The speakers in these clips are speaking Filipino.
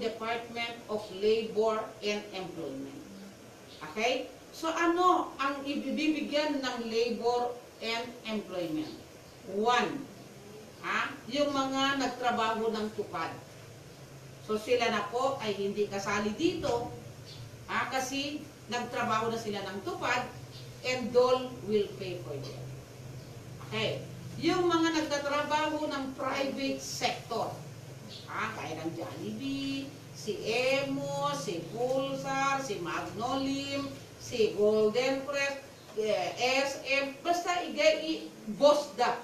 Department of Labor and Employment. Okay? So ano ang ibibigyan ng Labor and Employment? One, yung mga nagtrabaho ng tupad. So sila na po ay hindi kasali dito kasi nagtrabaho na sila ng tupad and DOL will pay for them. Okay. Yung mga nagtatrabaho ng private sector, kaya ng Jollibee, si Emo, si Pulsar, si Magnolim, si Golden Press, SM, basta BOSDA,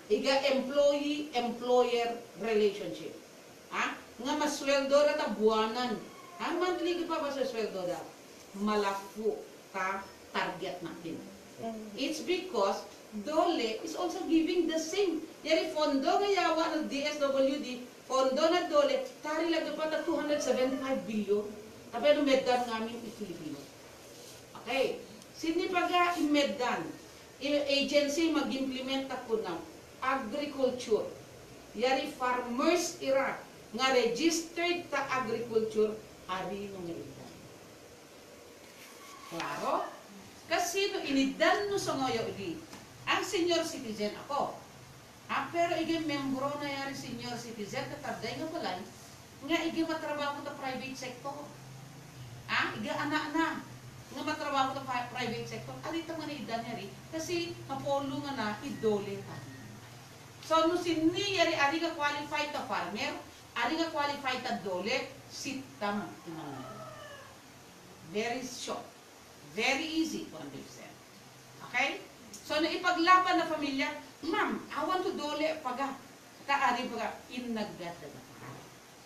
iga employee-employer relationship. Nga masweldo na ta buwanan. Monthly pa ba sa sweldo na? Malafu ta target natin. It's because DOLE is also giving the same. Yari fondo nga yawa ng DSWD, fondo na DOLE, tari lang pa na 275 billion. Tapi ano meddan namin yung Filipino. Okay. Sinipaga imeddan. Agency mag-implement ako ng agriculture. Yari farmers era nga registered ta agriculture ari nung meddan. Klaro? Kasi no inidan no sa ngoyo di. Ang senior citizen ako. Pero igay membro na yari senior citizen katabday nga balay nga igay matrabaho ta private sector. Igay anak na nga matrabaho ta private sector. Ari ta man idan yari kasi mapolo nga na idole ta. So no sinni yari ari ka qualified ta farmer, ari ka qualified ta dole, sitam tinang. Very short. Very easy to understand. Okay? So, na ipaglaban na pamilya, ma'am, I want to dole paga. Kaari paga, inagdata na pa.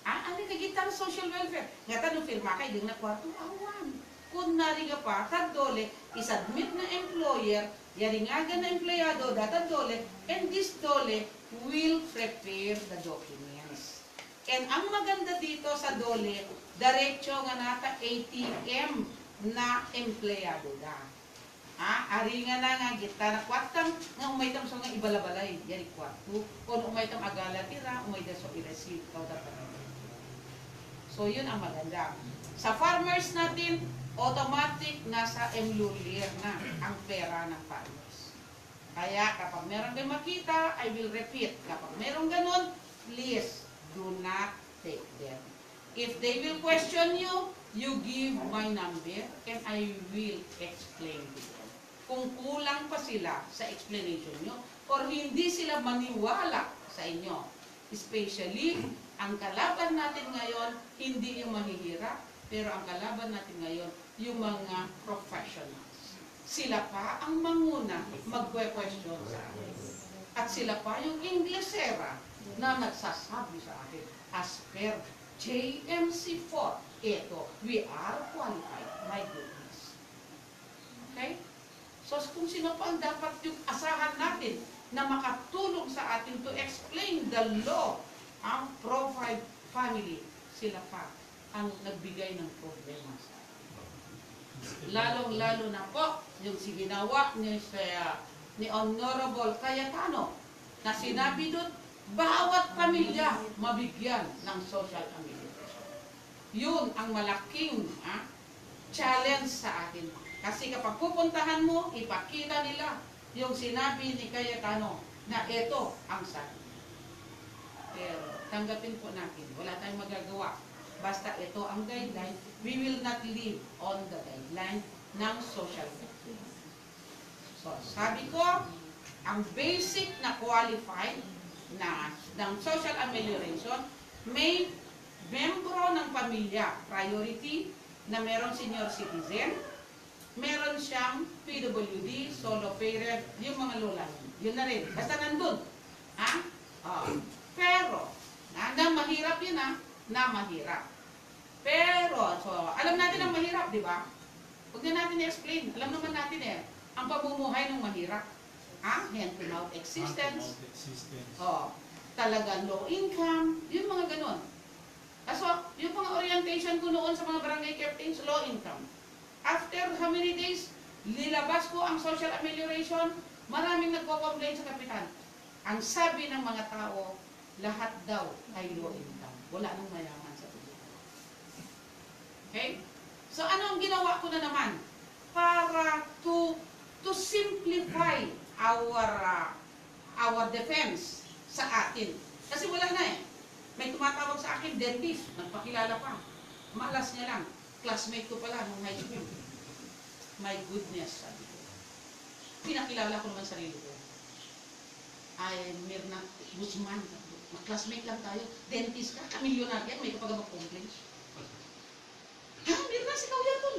Ano kagitan social welfare? Nga tanong firma ka, igang na kwarto, awan. Kung nari ka pa, tad dole, isubmit na employer, yari nga na empleyado, data dole, and this dole will prepare the documents. And ang maganda dito sa dole, diretso nga nata ATM na empleyado da. Ari nga na nga kita na kwatang nga umaytam sa nga ibalabalay yari kwarto kung umaytam agala tira umayda so i-receive kaw dapat. So yun ang maganda. Sa farmers natin automatic nasa emlulier na ang pera ng farmers. Kaya kapag meron kayo makita, I will repeat, kapag meron ganun, please do not take them. If they will question you, you give my number and I will explain to them. Kung kulang pa sila sa explanation nyo or hindi sila maniwala sa inyo. Especially, ang kalaban natin ngayon, hindi yung mahihirap, pero ang kalaban natin ngayon, yung mga professionals. Sila pa ang manguna magwe-question sa akin. At sila pa yung Inglesera na nagsasabi sa akin, as per JMC4, ito, we are qualified. My goodness. Okay? So, kung sino pa ang dapat yung asahan natin na makatulong sa atin to explain the law, ang provide family, sila pa ang nagbigay ng problema sa atin. Lalong-lalo na po yung ginawa ni Honorable Cayetano na sinabi doon, bawat pamilya mabigyan ng social amenities. Yun ang malaking challenge sa atin. Kasi kapag pupuntahan mo, ipakita nila yung sinabi ni Cayetano na ito ang sabi. Pero tanggapin po natin, wala tayong magagawa. Basta ito ang guideline, we will not live on the guideline ng social media. So, sabi ko, ang basic na qualified ng social amelioration, may membro ng pamilya, priority, na meron senior citizen, meron siyang PWD, solo parent, yung mga lola. Yun na rin. Basta nandun. Pero, na mahirap yun na mahirap. Pero, so, alam natin ang mahirap, di ba? Huwag na natin i-explain. Alam naman natin ang pamumuhay ng mahirap. Hand-to-mouth existence. Talaga low income. Yung mga ganon. So, yung mga orientation ko noon sa mga barangay captains, low income. After how many days, nilabas ko ang social amelioration, maraming nagko-complain sa kapitan. Ang sabi ng mga tao, lahat daw ay low income. Wala nang mayaman sa Pilipinas. Okay? So ano ang ginawa ko na naman? Para to simplify our defense sa atin. Kasi wala na eh. May tumatawag sa akin, dentist, nagpakilala pa. Malas niya lang. Classmate ko pala nung high school. My goodness, sabi ko. Pinakilala ko naman sarili ko. Ay, Mirna Guzman. Mag-classmate lang tayo. Dentist ka, kamilyonar yan. May kapag mag-complain. Ha, Mirna, si Kauya to.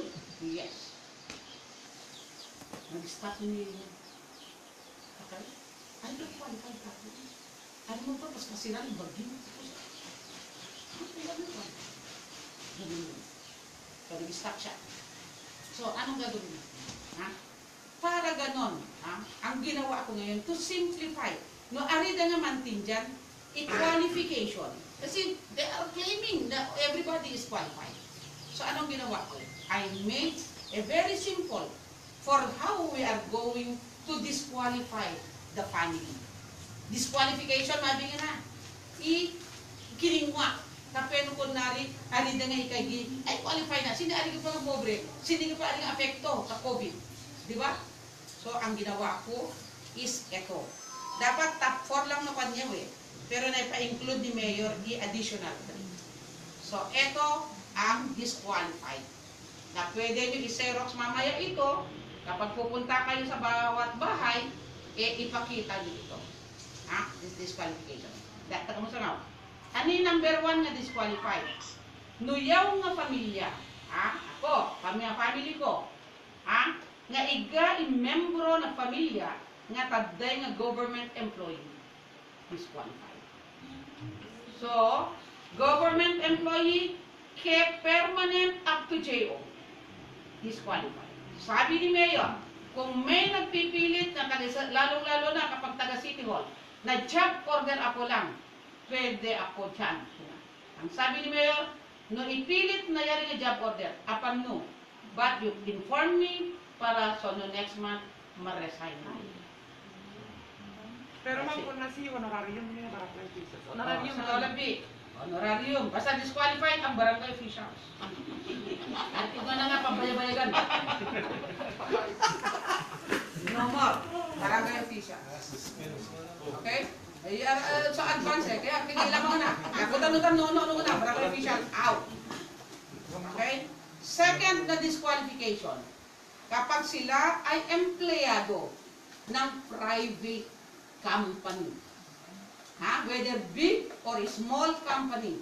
Yes. Nag-start ni okay. Ay, qualified ka. Ano mo pa, pas masira yung bagyo. So, nag-start siya. So, anong gagawin mo? Ha? Para ganon, ha? Ang ginawa ko ngayon, to simplify. No, arida naman din dyan, qualification. Kasi they are claiming that everybody is qualified. So, anong ginawa ko? I made a very simple for how we are going to disqualify the family. Disqualification, mabingin na. Kiningwa. Kapeno ko nari, arida nga ikagi, ay qualify na. Sindi ari ka pa ng pobre, sindi ka pa ari ng apekto sa COVID. Di ba? So, ang ginawa ko is eto. Dapat top 4 lang na kanya eh. Pero naipa-include ni Mayor additional 3. So, eto ang disqualified. Na pwede nyo i-xerox mamaya ito, kapag pupunta kayo sa bawat bahay, ipakita nyo ito. Ha? This disqualification. Data ka mo sa now. Ano yung number 1 na disqualified? Nuyaw nga pamilya. Ha? Ako, family ko. Ha? Nga iga membro na pamilya nga taday nga government employee. Disqualified. So, government employee kept permanent up to JO. Disqualified. Sabi ni Mayor, kung may nagpipilit na lalong-lalo na kapag taga City Hall, na job order ako lang, pwede ako dyan. Ang sabi ni Mayor, no ipilit na yari nga job order, apan no, but you inform me para so no next month, ma-resign na. Pero ma'am, kung nasi honorarium niya para 20 pesos. Honorarium sa Olabi. Honorarium. Basta disqualified ang barangay officials. At ito na nga, pabaya-bayagan. No more. Barangay officials. Okay? So advance eh. Kaya pigilan mo na. Nakutan-utan no na. Barangay officials out. Okay? Second na disqualification. Kapag sila ay empleyado ng private company. Ha? Whether big or small company.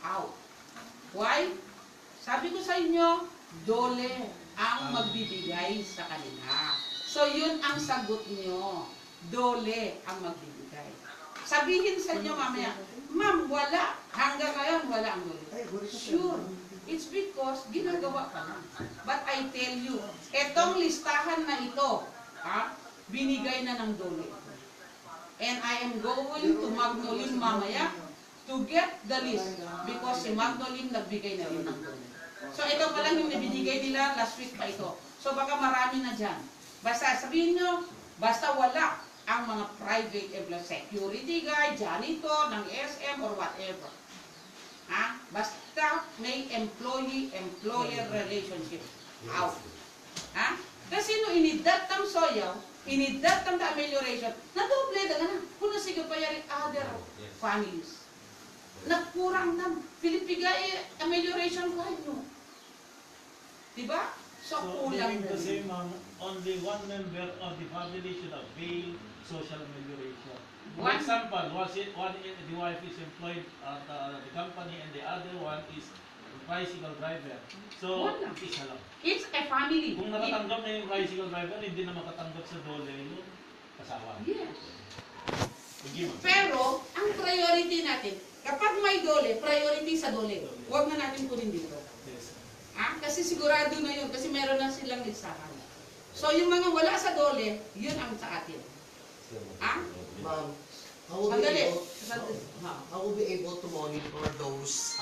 Out. Why? Sabi ko sa inyo, dole ang magbibigay sa kanila. So, yun ang sagot nyo. Dole ang magbibigay. Sabihin sa inyo mamaya, ma'am, wala. Hanggang ngayon, wala ang dole. Sure. It's because ginagawa pa na. But I tell you, etong listahan na ito, binigay na ng dole. And I am going to Magnolim mamaya to get the list because si Magnolim nagbigay na rin ng dole. So ito pa lang yung nabinigay nila last week pa ito. So baka marami na dyan. Basta sabihin nyo, basta wala ang mga private employee, security guard, janitor, ng SM or whatever. Ha? Basta may employee-employer relationship. Out. Ha? Kasi no inidat ng soyaw, inidat ng amelioration, nadoble na na. Kung sige pa yari other families. Nagkurang ng Pilipigay amelioration kahit no. Diba? So kulang meaning to say, ma'am, only one member of the family should avail social amelioration. For example, the wife is employed at the company and the other one is bicycle driver. So, isa lang. It's a family. Kung nakatanggap na yung bicycle driver, hindi na makatanggap sa dole yung kasawa. Yes. Sige, ma'am. Pero, ang priority natin, kapag may dole, priority sa dole. Huwag na natin kunin dito. Yes. Kasi sigurado na yun, kasi meron na silang listahan. So, yung mga wala sa dole, yun ang sa atin. Ma'am, how will be able to monitor those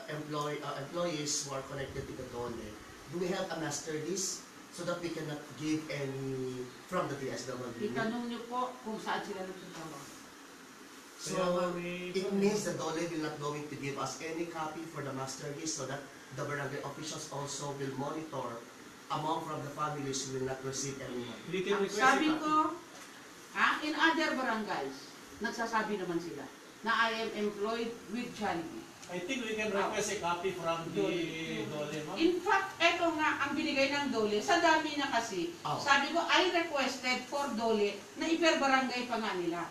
employees who are connected to the DOLE? Do we have a master list so that we cannot give any from the DSWD? Itanong niyo po kung saan sila nagtatrabaho. So it means the Dole will not going to give us any copy for the master list, so that the barangay officials also will monitor among from the families who will not receive any money. We can Ang request sabi a copy. ko, in other barangays, nagsasabi naman sila na I am employed with Jollibee. I think we can request a copy from the Dole, ma'am. In fact, eto nga ang binigay ng Dole. Sa dami niya kasi, Oh. sabi ko, I requested for Dole na iper-barangay pa nga nila.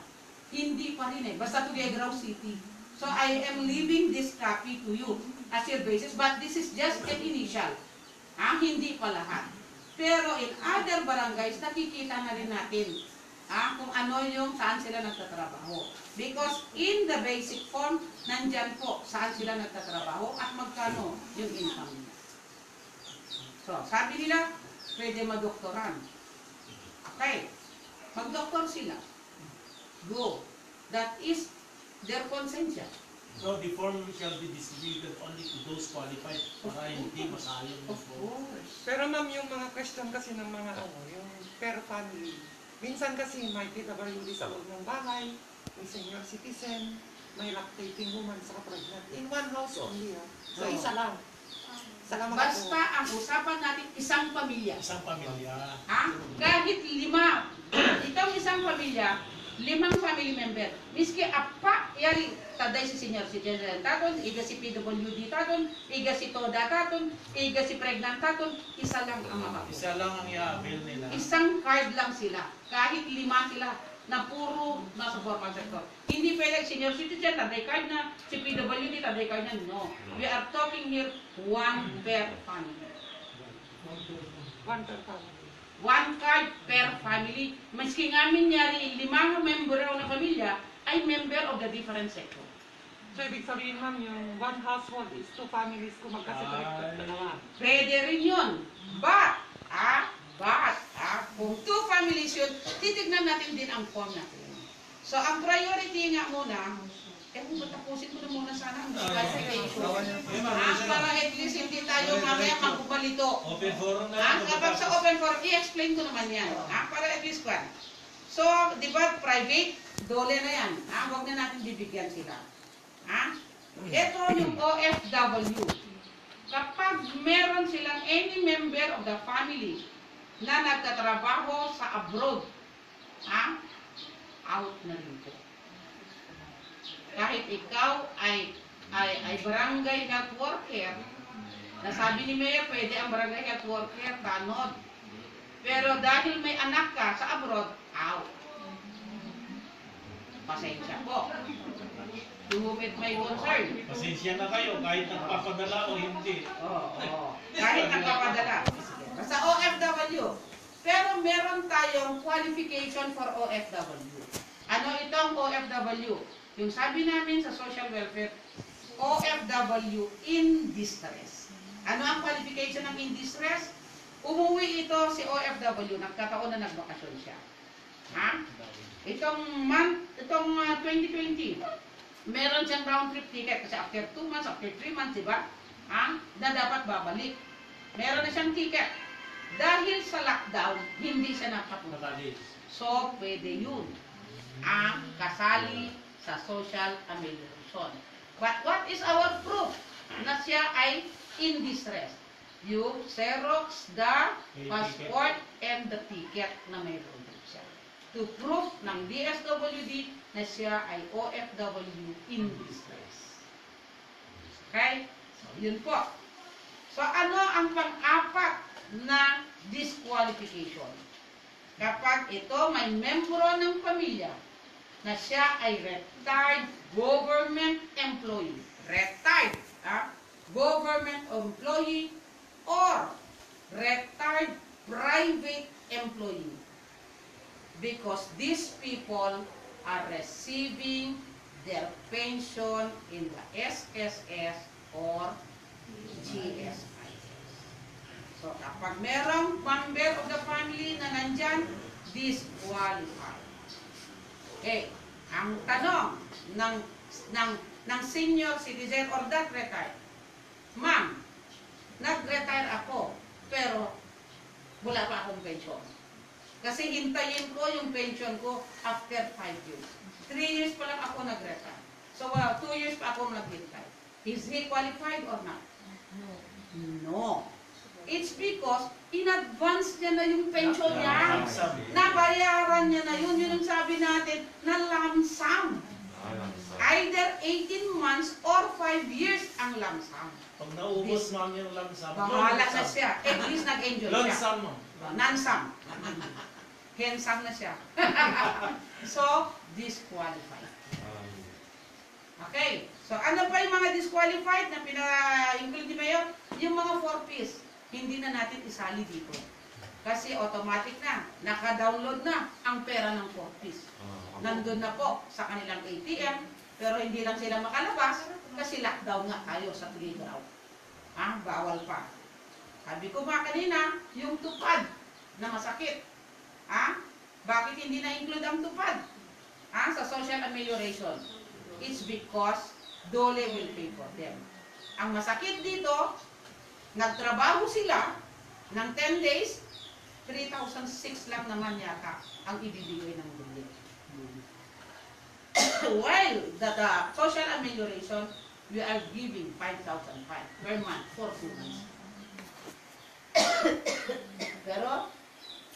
Hindi pa rin basta Tuguegarao City. So I am leaving this copy to you as your basis, but this is just an initial. Hindi pa lahat. Pero in other barangays, nakikita na rin natin kung ano yung saan sila nagtatrabaho. Because in the basic form, nandyan po saan sila nagtatrabaho at magkano yung income nila. So, sabi nila, pwede madoktoran. Okay, magdoktor sila. Go. That is their konsensya. So the form shall be distributed only to those qualified para hindi masayang yung Of form. course. Pero ma'am, yung mga question kasi ng mga yung per family, minsan kasi may PWD sa loob ng bahay, may senior citizen, may lactating woman sa pregnant. In one house only, So, isa lang. Salamat Basta ang usapan natin, isang pamilya. Isang pamilya. Kahit 5. Itong isang pamilya, 5 family member. Miski apa, yari, taday si senior citizen taton, iga si PWD taton, iga si TODA taton, iga si pregnant taton, isa lang ang mama. Isa lang ang i-avail nila. Isang card lang sila. Kahit 5 sila na puro nasa formal sector. Hindi pwede senior citizen, taday card na, si PWD, taday card na. No. We are talking here 1 per family. One per family. 1 card per family. Maski ngamin nyari 5 member ng pamilya ay member of the different sector. So, ibig sabihin ma'am, yung one household is 2 families kung magkasipaliktad dalawa. Pwede rin yun. But, kung 2 families yun, titignan natin din ang form natin. So, ang priority nga muna, kung tapusin ko na muna sana ang disqualification. Para at least hindi tayo mamaya magkubalito. Open forum na. Kapag sa open forum, i-explain ko naman yan. Para at least kwan. So, di ba, private, Dole na yan. Huwag na natin bibigyan sila. Ito yung OFW. Kapag meron silang any member of the family na nagtatrabaho sa abroad, out na rin po. Kahit ikaw ay barangay health worker, nasabi ni Mayor, pwede ang barangay health worker, tanod. Pero dahil may anak ka sa abroad, out. Pasensya po. To whom it may concern. Pasensya na kayo kahit nagpapadala o hindi. Kahit nagpapadala. Basta OFW. Pero meron tayong qualification for OFW. Ano itong OFW? Yung sabi namin sa social welfare, OFW in distress. Ano ang qualification ng in distress? Umuwi ito si OFW, nagkataon na nagbakasyon siya. Itong 2020, meron siyang round trip ticket kasi after 2 months, after 3 months, diba? Na dapat babalik. Meron na siyang ticket. Dahil sa lockdown, hindi siya nakapunta. So, pwede yun. Ang kasali sa social amelioration. But what is our proof na siya ay in distress? Yung Xerox, the passport, and the ticket na mayroon siya. To prove ng DSWD na siya ay OFW in distress. Okay? So, yun po. So, ano ang pang-apat na disqualification? Kapag ito may membro ng pamilya na siya ay retired government employee. Retired government employee or retired private employee. Because these people are receiving their pension in the SSS or GSIS. So kapag merong member of the family na nandyan, disqualified. Okay, ang tanong ng senior citizen or that retired, ma'am, nag-retire ako, pero wala pa akong pension. Kasi hintayin ko yung pension ko after 5 years. 3 years pa lang ako nag-retire. So, 2 years pa ako naghintay. Is he qualified or not? No. It's because in advance niya na yung pension niya. Nabayaran niya na yun. Yun yung sabi natin na lump sum. Either 18 months or 5 years ang lump sum. Pag naubos ma'am yung lump sum, Bahala na siya. At least nag-enjoy lump siya. sum ma'am. Non-sum. Handsome na siya. So, disqualified. Okay. So, ano pa yung mga disqualified na pina-include ni Mayor? Yung mga 4Ps, hindi na natin isali dito. Kasi automatic na, naka-download na ang pera ng 4Ps. Nandun na po sa kanilang ATM, pero hindi lang sila makalabas kasi lockdown nga tayo sa playground. Bawal pa. Sabi ko nga kanina, yung tupad na masakit. Bakit hindi na-include ang tupad? Sa social amelioration. It's because Dole will pay for them. Ang masakit dito, nagtrabaho sila ng 10 days, 3,006 lang naman yata ang ibibigay ng Dole. While the social amelioration, we are giving 5,005 per month for 2 months. Pero,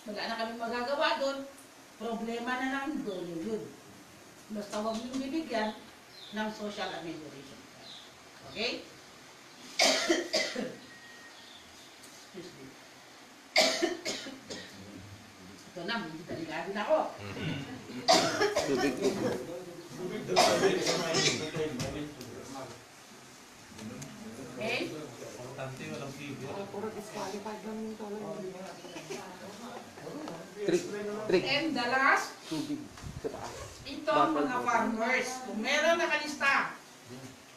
wala na kami magagawa doon. Problema na ng Dole yun. Basta huwag niyong bibigyan ng social amelioration. Okay? Excuse me. Ito na, hindi taligado na ako. Okay? Importante walang figure. Puro disqualified lang yung tolo. And the last, ito ang mga farmers. Kung meron nakalista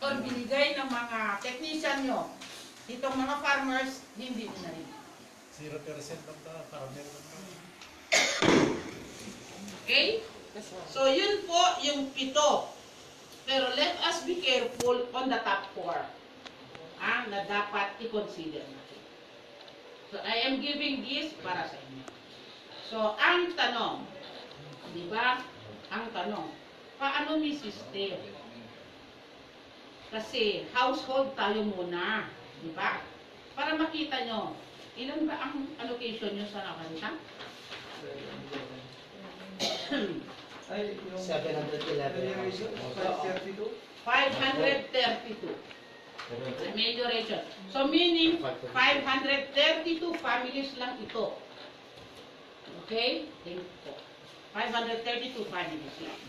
o binigay ng mga technician nyo, itong mga farmers, hindi nyo na rin. 0% lang para meron. Okay? So, yun po yung 7. Pero let us be careful on the top 4 na dapat i-consider natin. So, I am giving this para sa inyo. So, ang tanong, di ba? Ang tanong, paano may system? Kasi household tayo muna, di ba? Para makita nyo, ilan ba ang allocation nyo sa nakalita? 711. 532. Amelioration. So meaning 532 families lang ito. Okay? Thank you po. 532 families lang.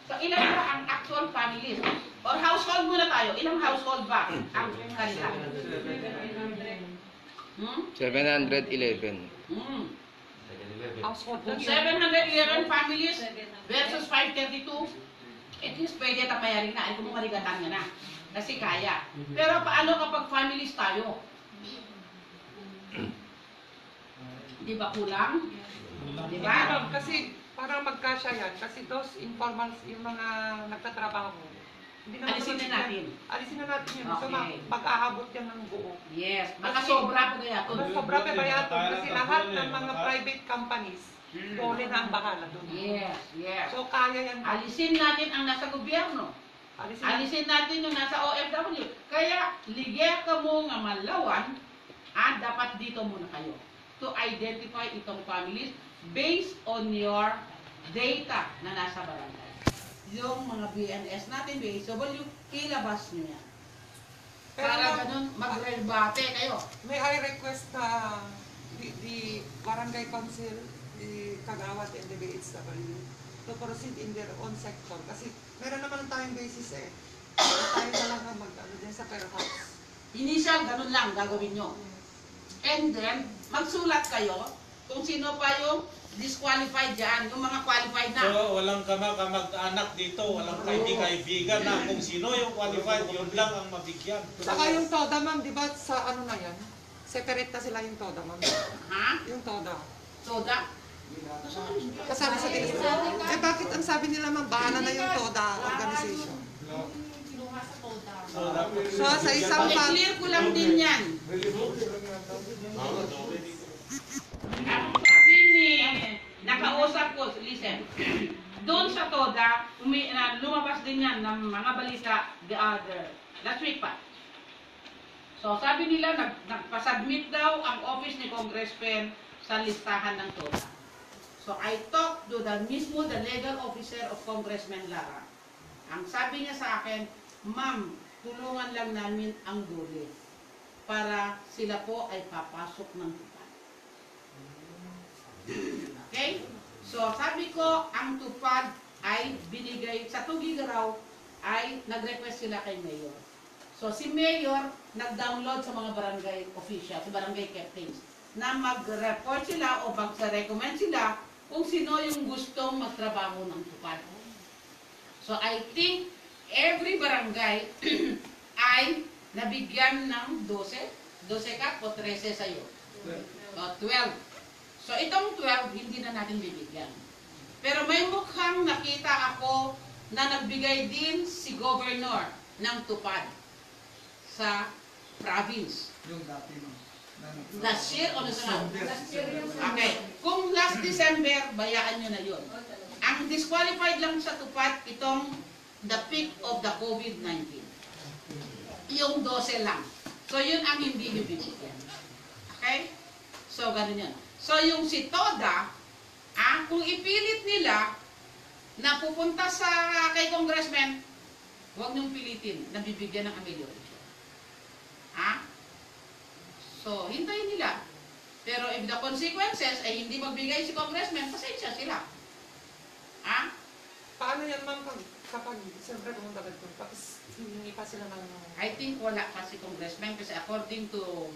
So ilan ba ang actual families? Or household muna tayo. Ilang household ba ang kanila? 711. Household Kung 711 families versus 532, at least pwede tapayarin na. Ay kung marigatan nga na. Kasi kaya. Pero paano kapag families tayo? Di ba kulang? Di ba? Kasi para magkasya yan, kasi those informal, yung mga nagtatrabaho, hindi naman Alisin na natin. Alisin na natin yun. So Okay. mag-aabot yan ng buo. Yes. Baka sobra po kaya ito. Mas sobra pa ba yan? Kasi lahat ng mga private companies, Dole na ang bahala doon. Yes, yes. So kaya yan. Alisin natin ang nasa gobyerno. Alisin natin yung nasa OFW. Kaya, ligya ka mo nga malawan, dapat dito muna kayo to identify itong families based on your data na nasa barangay. Yung mga BNS natin, BSW, ilabas nyo yan. Para ganun, mag-rebate kayo. May I request na the barangay council, the Kagawad and the BHW to proceed in their own sector. Kasi meron naman tayong basis eh. Tayo na lang ang mag-ano din sa per house. Initial, ganun lang gagawin nyo. And then, magsulat kayo kung sino pa yung disqualified dyan, yung mga qualified na. So, walang kamag-anak dito, walang kaibigan na kung sino yung qualified, yun lang ang mabigyan. Saka yung TODA ma'am, di ba sa ano na yan? Separate na sila yung TODA ma'am. Ha? Yung TODA. Soda? Kasama sa tinis. Eh bakit ang sabi nila ma'am, bahala na yung TODA organization? So sa isang I-clear ko lang din yan. Ang sabi kausap ko, listen. Doon sa TODA, lumabas din yan ng mga balita last week pa. So sabi nila, nagpasubmit daw ang office ni Congressman sa listahan ng TODA. So I talked to the legal officer of Congressman Lara. Ang sabi niya sa akin, ma'am, tulungan lang namin ang dole para sila po ay papasok ng tupad. Okay? So, sabi ko, ang tupad ay binigay, sa Tugigaraw ay nag-request sila kay Mayor. So, si Mayor nag-download sa mga barangay officials, sa barangay captains, na mag-report sila o mag-recommend sila kung sino yung gustong magtrabaho ng tupad. So, I think every barangay ay nabigyan ng 12 ka o 13 sa'yo. 12. So, itong 12, hindi na natin bibigyan. Pero may mukhang nakita ako na nagbigay din si Governor ng tupad sa province. Yung dati mo. Last year o nasa okay. Kung last December, bayaan nyo na yun. Ang disqualified lang sa tupad, itong the peak of the COVID-19. Yung 12 lang. So, yun ang hindi nyo bibigyan. Okay? So, ganun yun. So, yung si TODA, kung ipilit nila na pupunta sa kay Congressman, huwag niyong pilitin na bibigyan ng amelioration. So, hintayin nila. Pero if the consequences ay hindi magbigay si Congressman, pasensya sila. Paano yan, ma'am, kapag siyempre pumunta ka doon, tapos hihingi pa sila ng... I think wala pa si Congressman kasi according to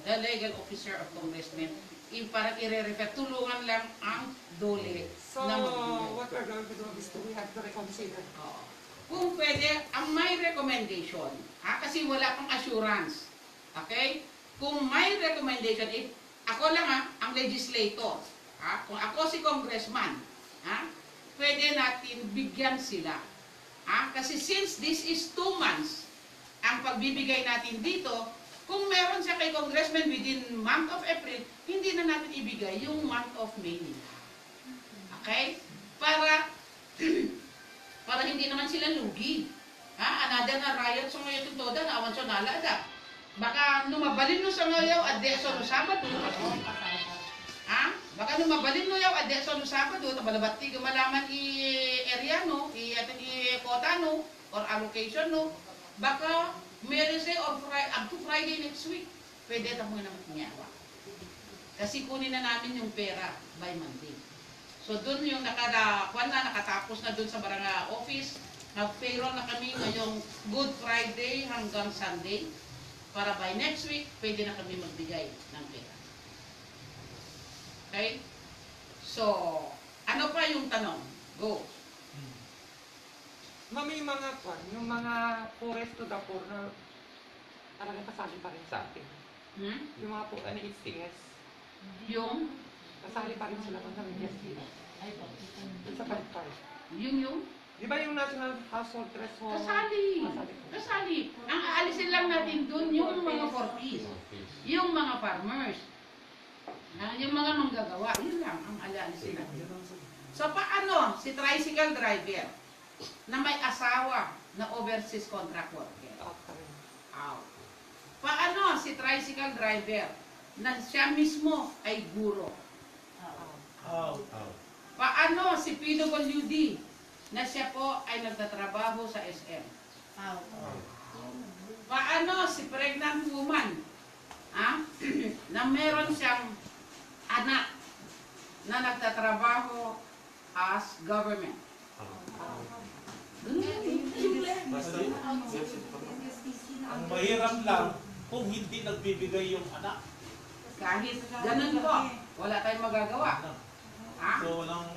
the legal officer of Congressman, parang i-refer, tulungan lang ang dole So, na magbigay. what we're going to do is we have to reconsider. Oo. Kung pwede, ang may recommendation, kasi wala pang assurance. Okay? Kung may recommendation, ako lang ang legislator. Kung ako si congressman, pwede natin bigyan sila. Kasi since this is 2 months, ang pagbibigay natin dito, kung meron siya kay congressman within month of April, hindi na natin ibigay yung month of May nila. Okay? Para hindi naman sila lugi. Another na riot sa ngayon toda na awan sa nalada. Baka numabalin no sa ngayon at deso no Sabado. Baka numabalin no yaw at deso no Sabado, tabalabati malaman area no, kota no, or allocation no. Baka Wednesday or Friday, up to Friday next week, pwede tamo naman niyawa. Kasi kunin na namin yung pera by Monday. So doon yung nakatapos na doon sa barangay office, nag-payroll na kami ngayong Good Friday hanggang Sunday, para by next week, pwede na kami magbigay ng pera. Okay? So, ano pa yung tanong? Go. May mga yung mga forest to the poor na talagang kasali pa rin sa atin. Yung mga po, HTS. Yung? Kasali pa rin sila sa HTS. Sa part-part. Yung? Di ba yung National Household Threshold? Kasali. Ang aalisin lang natin dun yung mga 40s. Yung mga farmers. Yung mga manggagawa. Yun lang ang aalisin natin. So paano si tricycle driver na may asawa na overseas contract worker? Paano si tricycle driver na siya mismo ay guro? Paano si PWD na siya po ay nagtatrabaho sa SM? Paano si pregnant woman na meron siyang anak na nagtatrabaho as government? Ang mahirap lang kung hindi nagbibigay yung anak. Kahit ganun po, wala tayong magagawa. So walang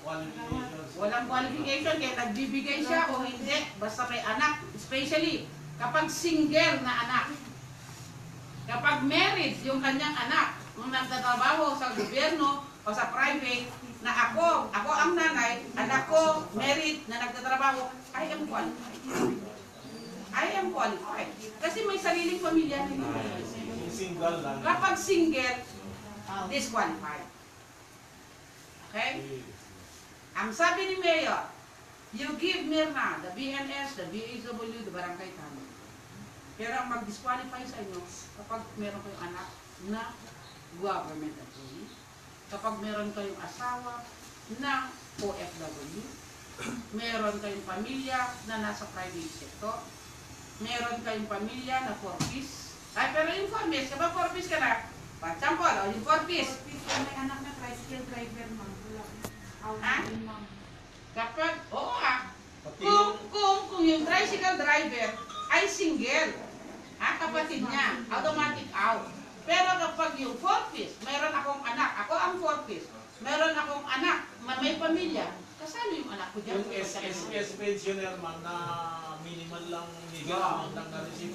qualifications. Walang qualification kaya nagbibigay siya o hindi, basta may anak. Especially kapag single na anak. Kapag married yung kanyang anak, kung nagtatrabaho sa gobyerno o sa private, na ako ang nanay, anak ko married na nagtatrabaho, I am qualified. I am qualified. Kasi may sariling pamilya nila. Single lang. Kapag single, disqualified. Okay? Ang sabi ni Mayor, you give Mirna, the BNS, the BHW, the barangay tanong. Pero ang mag-disqualify sa inyo, kapag meron kayong anak na government employee, kapag meron kayong asawa na OFW, meron kayong pamilya na nasa private sector, meron kayong pamilya na 4-piece. Ay, pero yung 4-piece, kapag 4-piece ka na, for example, yung 4-piece, May anak na tricycle driver, ma'am. Ha? Kapag, oo Pati kung yung tricycle driver ay single, kapatid niya, automatic out. Pero kapag yung 4-piece, meron akong anak, ako ang 4-piece, meron akong anak, may pamilya, kasama yung anak ko dyan. yung SSS pensioner man na minimal lang higit ang nag-receive.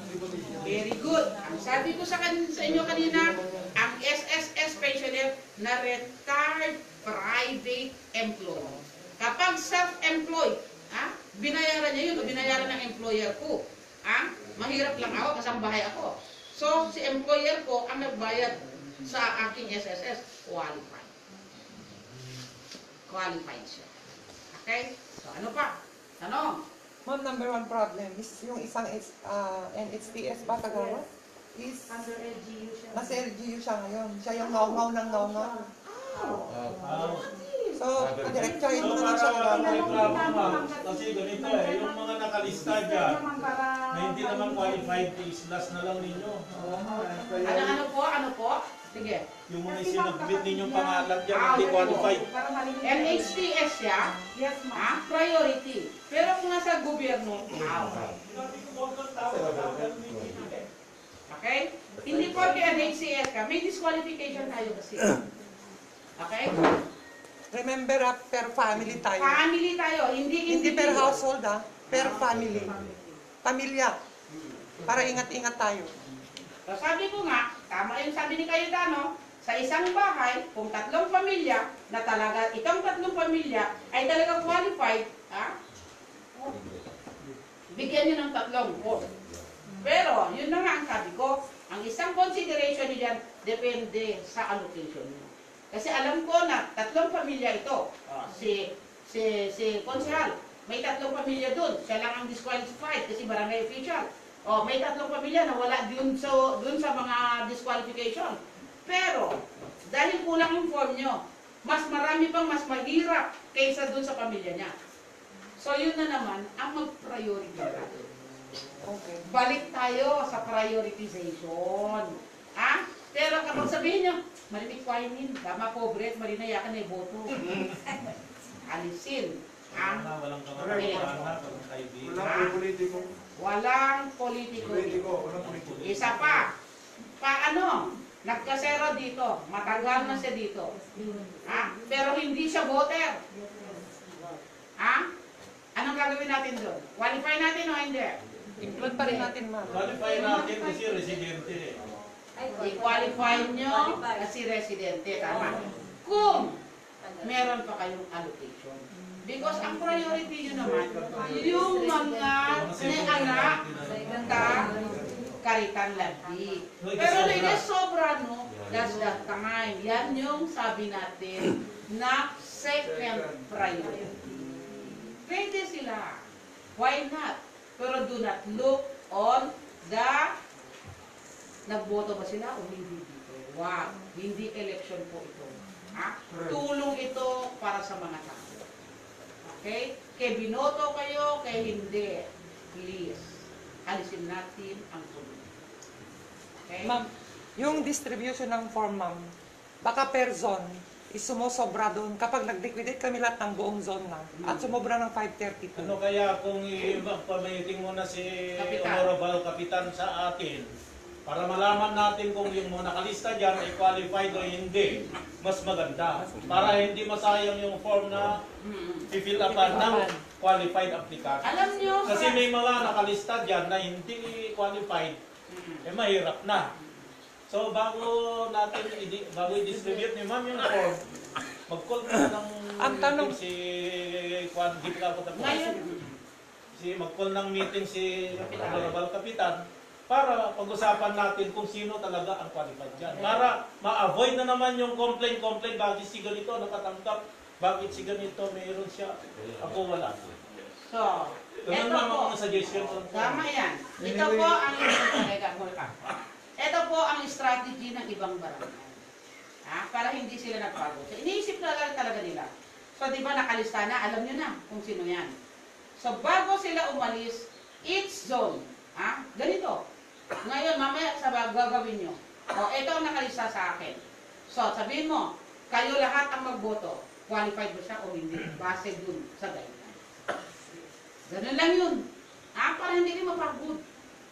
Very good. Ang sabi ko sa inyo kanina, ang SSS pensioner na retired private employee. Kapag self-employed, binayaran niya yun o binayaran ng employer ko. Mahirap lang ako, kasambahay ako. So, si employer ko ang nagbayad sa aking SSS, qualified. Qualified siya. Okay? So, ano pa? Tanong. Ma'am, number one problem is yung isang NHTS ba tagawa? Is Under LGU siya. nasa LGU siya ngayon. Siya yung ngaw-ngaw ng ngaw-ngaw. So, direct-train mo na lang siya May kagawin. problem ma'am. Kasi ganito yung mga nakalista dyan, na hindi naman qualified, is-last na lang ninyo. Ano po? Sige. Yung mga sinubmit ninyong pangalan dyan, hindi qualified. Para malinis. NHTS siya, Yes, ma'am. priority. Pero kung nasa gobyerno, okay? Hindi po kay NHTS ka, may disqualification tayo kasi. Okay? Remember, per family tayo. Family tayo, hindi Hindi per individual. household, per family. Pamilya. Para ingat-ingat tayo. So, sabi ko nga, tama yung sabi ni Cayetano, sa isang bahay, kung 3 pamilya, na talaga, itong 3 pamilya, ay talaga qualified, bigyan nyo ng 3 post. Pero, yun na nga ang sabi ko, ang isang consideration nyo dyan, depende sa allocation nyo. Kasi alam ko na 3 pamilya ito. Si Konsehal, may 3 pamilya dun. Siya lang ang disqualified kasi barangay official. May 3 pamilya na wala dun sa mga disqualification. Pero, dahil kulang yung form nyo, mas marami pang mas mahirap kaysa dun sa pamilya niya. So, yun na naman ang mag-priority natin. Okay. Balik tayo sa prioritization. Pero kapag sabihin nyo, malimit kwainin, dama pobre, marinayakan na iboto. Alisin. Walang kamatayan, walang kaibigan. Walang politiko. Isa pa. Paano? Nagkasero dito. Matagal na siya dito. Pero hindi siya voter. Anong gagawin natin doon? Qualify natin o hindi? Include pa rin natin, ma'am. Qualify natin kasi residente I-qualify nyo kasi residente. Tama. Kung meron pa kayong allocation. Because ang priority nyo naman, yung mga anak na Karitan Landi. Pero hindi sobra, no? That's the time. Yan yung sabi natin na second priority. Pwede sila. Why not? Pero do not look on the nagboto ba sila o hindi dito. Wow. Hindi election po ito. Tulong ito para sa mga tao. Okay? Kaya binoto kayo, kaya hindi. Please. Alisin natin ang politika. Okay? Ma'am, yung distribution ng form, ma'am, baka per zone, is sumusobra doon kapag nag-liquidate kami lahat ng buong zone na at sumobra ng 532. Ano kaya kung pamayiting mo na si Honorable Kapitan sa atin para malaman natin kung yung mga nakalista dyan ay qualified o hindi, mas maganda. Para hindi masayang yung form na i-fill upan ng qualified applicant. Alam nyo, Kasi may mga nakalista dyan na hindi qualified, mahirap na. So bago i-distribute ni ma'am yung form, mag-call ka ng Ang tanong- si Juan mag-call ng meeting si Honorable Kapitan para pag-usapan natin kung sino talaga ang qualified dyan. Para ma-avoid na naman yung complaint, bakit si ganito nakatangkap, Bakit si ganito mayroon siya? Ako wala. So, Ganun eto lang po. ako ng suggestion. Tama yan. Ito po ang ito po ang strategy ng ibang barangay. Para hindi sila nagpagod. So, iniisip na lang talaga nila. So, di ba nakalista na, alam nyo na kung sino yan. So, bago sila umalis, each zone, ganito. Ngayon, mamaya sa gagawin nyo. O, ito ang nakalista sa akin. So, sabihin mo, kayo lahat ang magboto. Qualified ba siya o hindi? Base dun sa guideline. Ganun lang yun. Para hindi rin mapagod.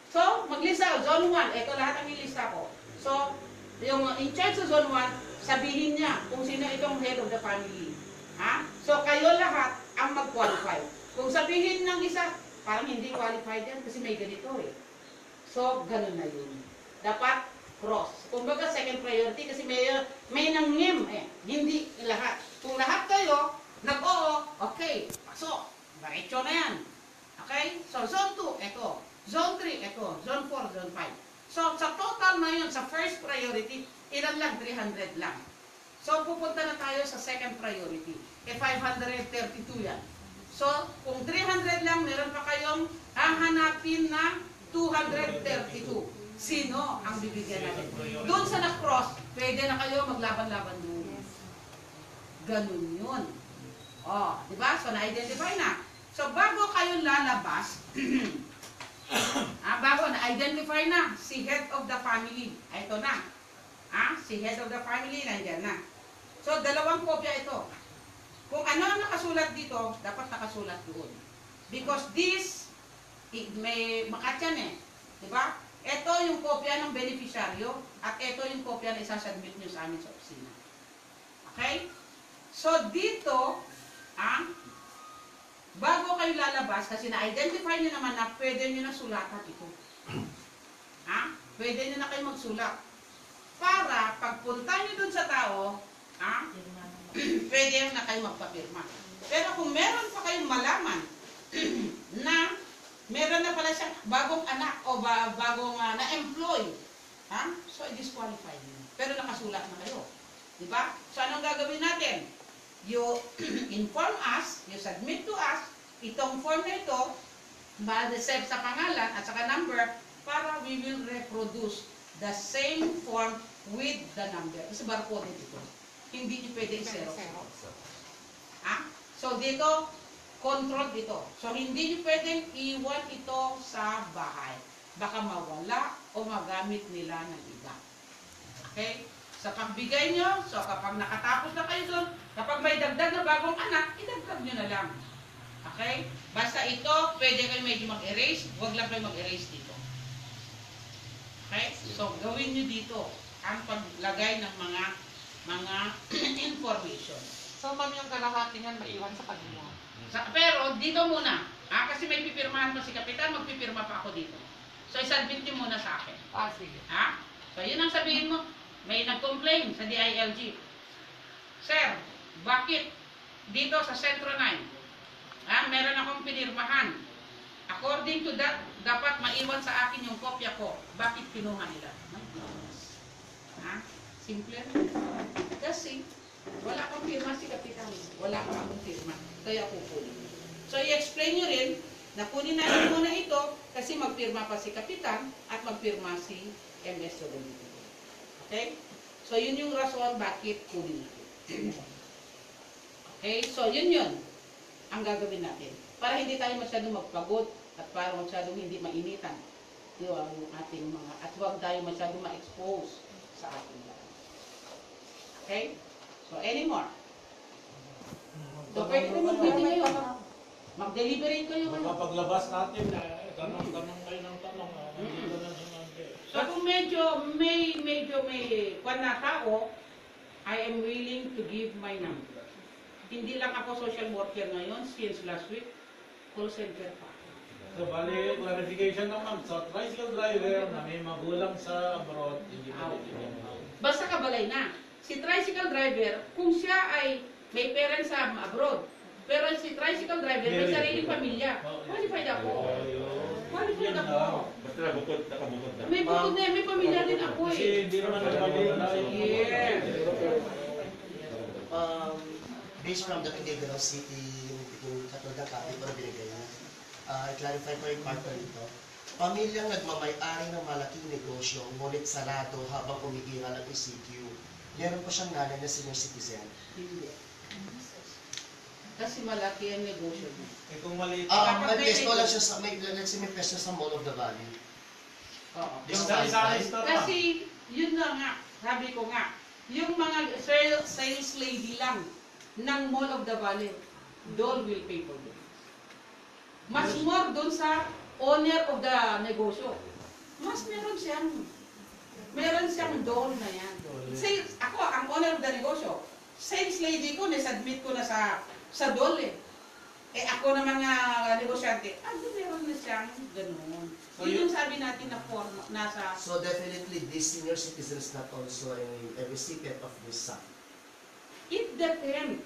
So, maglista. Zone 1, ito lahat ang ilista ko. So, yung in charge sa Zone 1, sabihin niya kung sino itong head of the family. So, kayo lahat ang mag-qualify. Kung sabihin ng isa, parang hindi qualified yan kasi may ganito eh. So, ganun na yun. Dapat cross. Kumbaga, second priority kasi may nangim eh. Hindi lahat. Kung lahat kayo, nag-oo, okay, pasok. Diretso na yan. Okay? So, Zone 2, ito. Zone 3, ito. Zone 4, Zone 5. So, sa total na yun, sa first priority, ilan lang? 300 lang. So, pupunta na tayo sa second priority. 532 yan. So, kung 300 lang, meron pa kayong hahanapin na 232. Sino ang bibigyan natin? Doon sa na-cross, pwede na kayo maglaban-laban doon. Ganun yun. Di ba? So, na-identify na. So, bago kayo lalabas, bago na-identify na si head of the family. Ito na. Si head of the family, nandiyan na. So, dalawang kopya ito. Kung ano ang nakasulat dito, dapat nakasulat doon. Because this, may makatyan eh. Diba? Ito yung kopya ng beneficiaryo at ito yung kopya na isasubmit nyo sa amin sa opisina. Okay? So, dito, bago kayo lalabas, kasi na-identify nyo naman na pwede nyo na sulatan ito. Pwede nyo na kayo magsulat. Para, pagpunta nyo dun sa tao, pwede na kayo magpapirma. Pero kung meron pa kayong malaman na meron na pala siyang bagong anak o bagong na-employ, so i-disqualify nyo. Pero nakasulat na kayo. Diba? So, anong gagawin natin? You inform us, you submit to us, itong form na ito, ma-receive sa pangalan at saka number, para we will reproduce the same form with the number. Kasi barcode ito. Hindi nyo pwede i-xerox. So, dito, control dito. So, hindi nyo pwedeng iwan ito sa bahay. Baka mawala o magamit nila ng iba. Okay? Sa pagbigay nyo, so kapag nakatapos na kayo doon, kapag may dagdag na bagong anak, idagdag nyo na lang. Okay? Basta ito, pwede kayo medyo mag-erase, huwag lang kayo mag-erase dito. Okay? So, gawin nyo dito ang paglagay ng mga information. So, ma'am, yung kalahati niyan maiwan sa kanila. Pero, dito muna. Kasi may pipirmahan pa si Kapitan, magpipirma pa ako dito. So, isubmit nyo muna sa akin. Sige. So, yun ang sabihin mo. May nag-complain sa DILG. Sir, bakit dito sa Sentro 9, meron akong pinirmahan. According to that, dapat maiwan sa akin yung kopya ko. Bakit kinuha nila? Simple. Kasi, wala kang firma si Kapitan. Wala kang firma. Kaya kukunin. So, i-explain nyo rin na kunin natin muna ito kasi magpirma pa si Kapitan at magpirma si MSW. Okay? So, yun yung rason bakit kunin natin. Okay? So, yun ang gagawin natin. Para hindi tayo masyadong magpagod at para masyadong hindi mainitan yung ating mga, at huwag tayo masyadong ma-expose sa ating lahat. Okay? So, anymore. So, pwede na mag-meeting ngayon. Mag-deliberate kayo. Paglabas natin, tanong kayo ng tanong. Hindi ko na sinabi. So kung medyo may kwan na tao, I am willing to give my number. Hindi lang ako social worker ngayon, since last week, call center pa. So, bali, clarification naman. So, tricycle driver na may magulang sa abroad, hindi mabibigyan. Basta kabalay na. Si tricycle driver, kung siya ay may parents sa abroad, pero si tricycle driver may sariling pamilya, qualified ako. Qualified ako. Basta nakabukod na. May bukod na, may pamilya din ako eh. Kasi hindi naman nagpapalita. Yeah. based from the Pilipinas City, yung katulad ng copy ko na binigay niya, i-clarify ko yung part na ito. Pamilyang nagmamay-ari ng malaking negosyo, ngunit sarado habang umiiral ang ECQ. Meron po siyang nanay na senior citizen. Hindi. Kasi malaki ang negosyo niya. Eh kung maliit. May pesto lang siya sa, let's say may pesto sa Mall of the Valley. Oo. Yung sari-sari store pa. Kasi, yun na nga, sabi ko nga, yung mga sales lady lang ng Mall of the Valley, Dole will pay for them. Mas more doon sa owner of the negosyo. Mas meron siyang Dole na yan. Sales, ako, ang owner of the negosyo, sales lady ko, nisubmit ko na sa Dole. Eh ako naman nga negosyante, meron na siyang ganun. So Yun yung sabi natin na forma, nasa... So definitely this senior citizen is not also a recipient of this sum. It depends.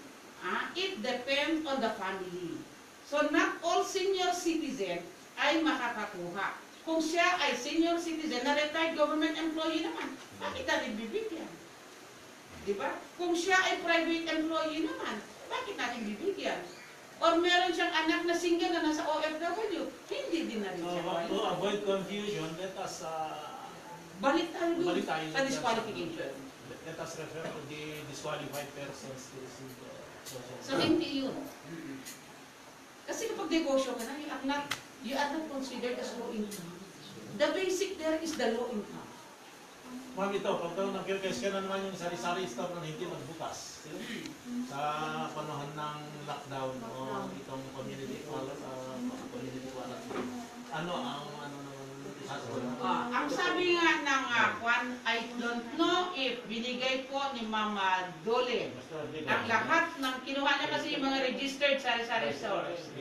It depends on the family. So not all senior citizen ay makakakuha. Kung siya ay senior citizen na retired government employee naman, bakit natin bibigyan? Diba? Kung siya ay private employee naman, bakit natin bibigyan? Or meron siyang anak na single na nasa OFW, hindi din na rin siya. To avoid confusion, let us Balik tayo dun balik tayo sa disqualification. Let us refer to the disqualified persons to receive social So hindi yun. Kasi kapag negosyo ka na, you are not considered as low income. The basic there is the low income. Ma'am, ito, pag nag-question na naman yung sari-sari store na hindi magbukas sa panahon ng lockdown o itong community quarantine, ano naman isasagot? Ang sabi nga ng Juan, I don't know if binigay po ni Mama Dole ang lahat ng kinuha niya kasi yung mga registered sari-sari stores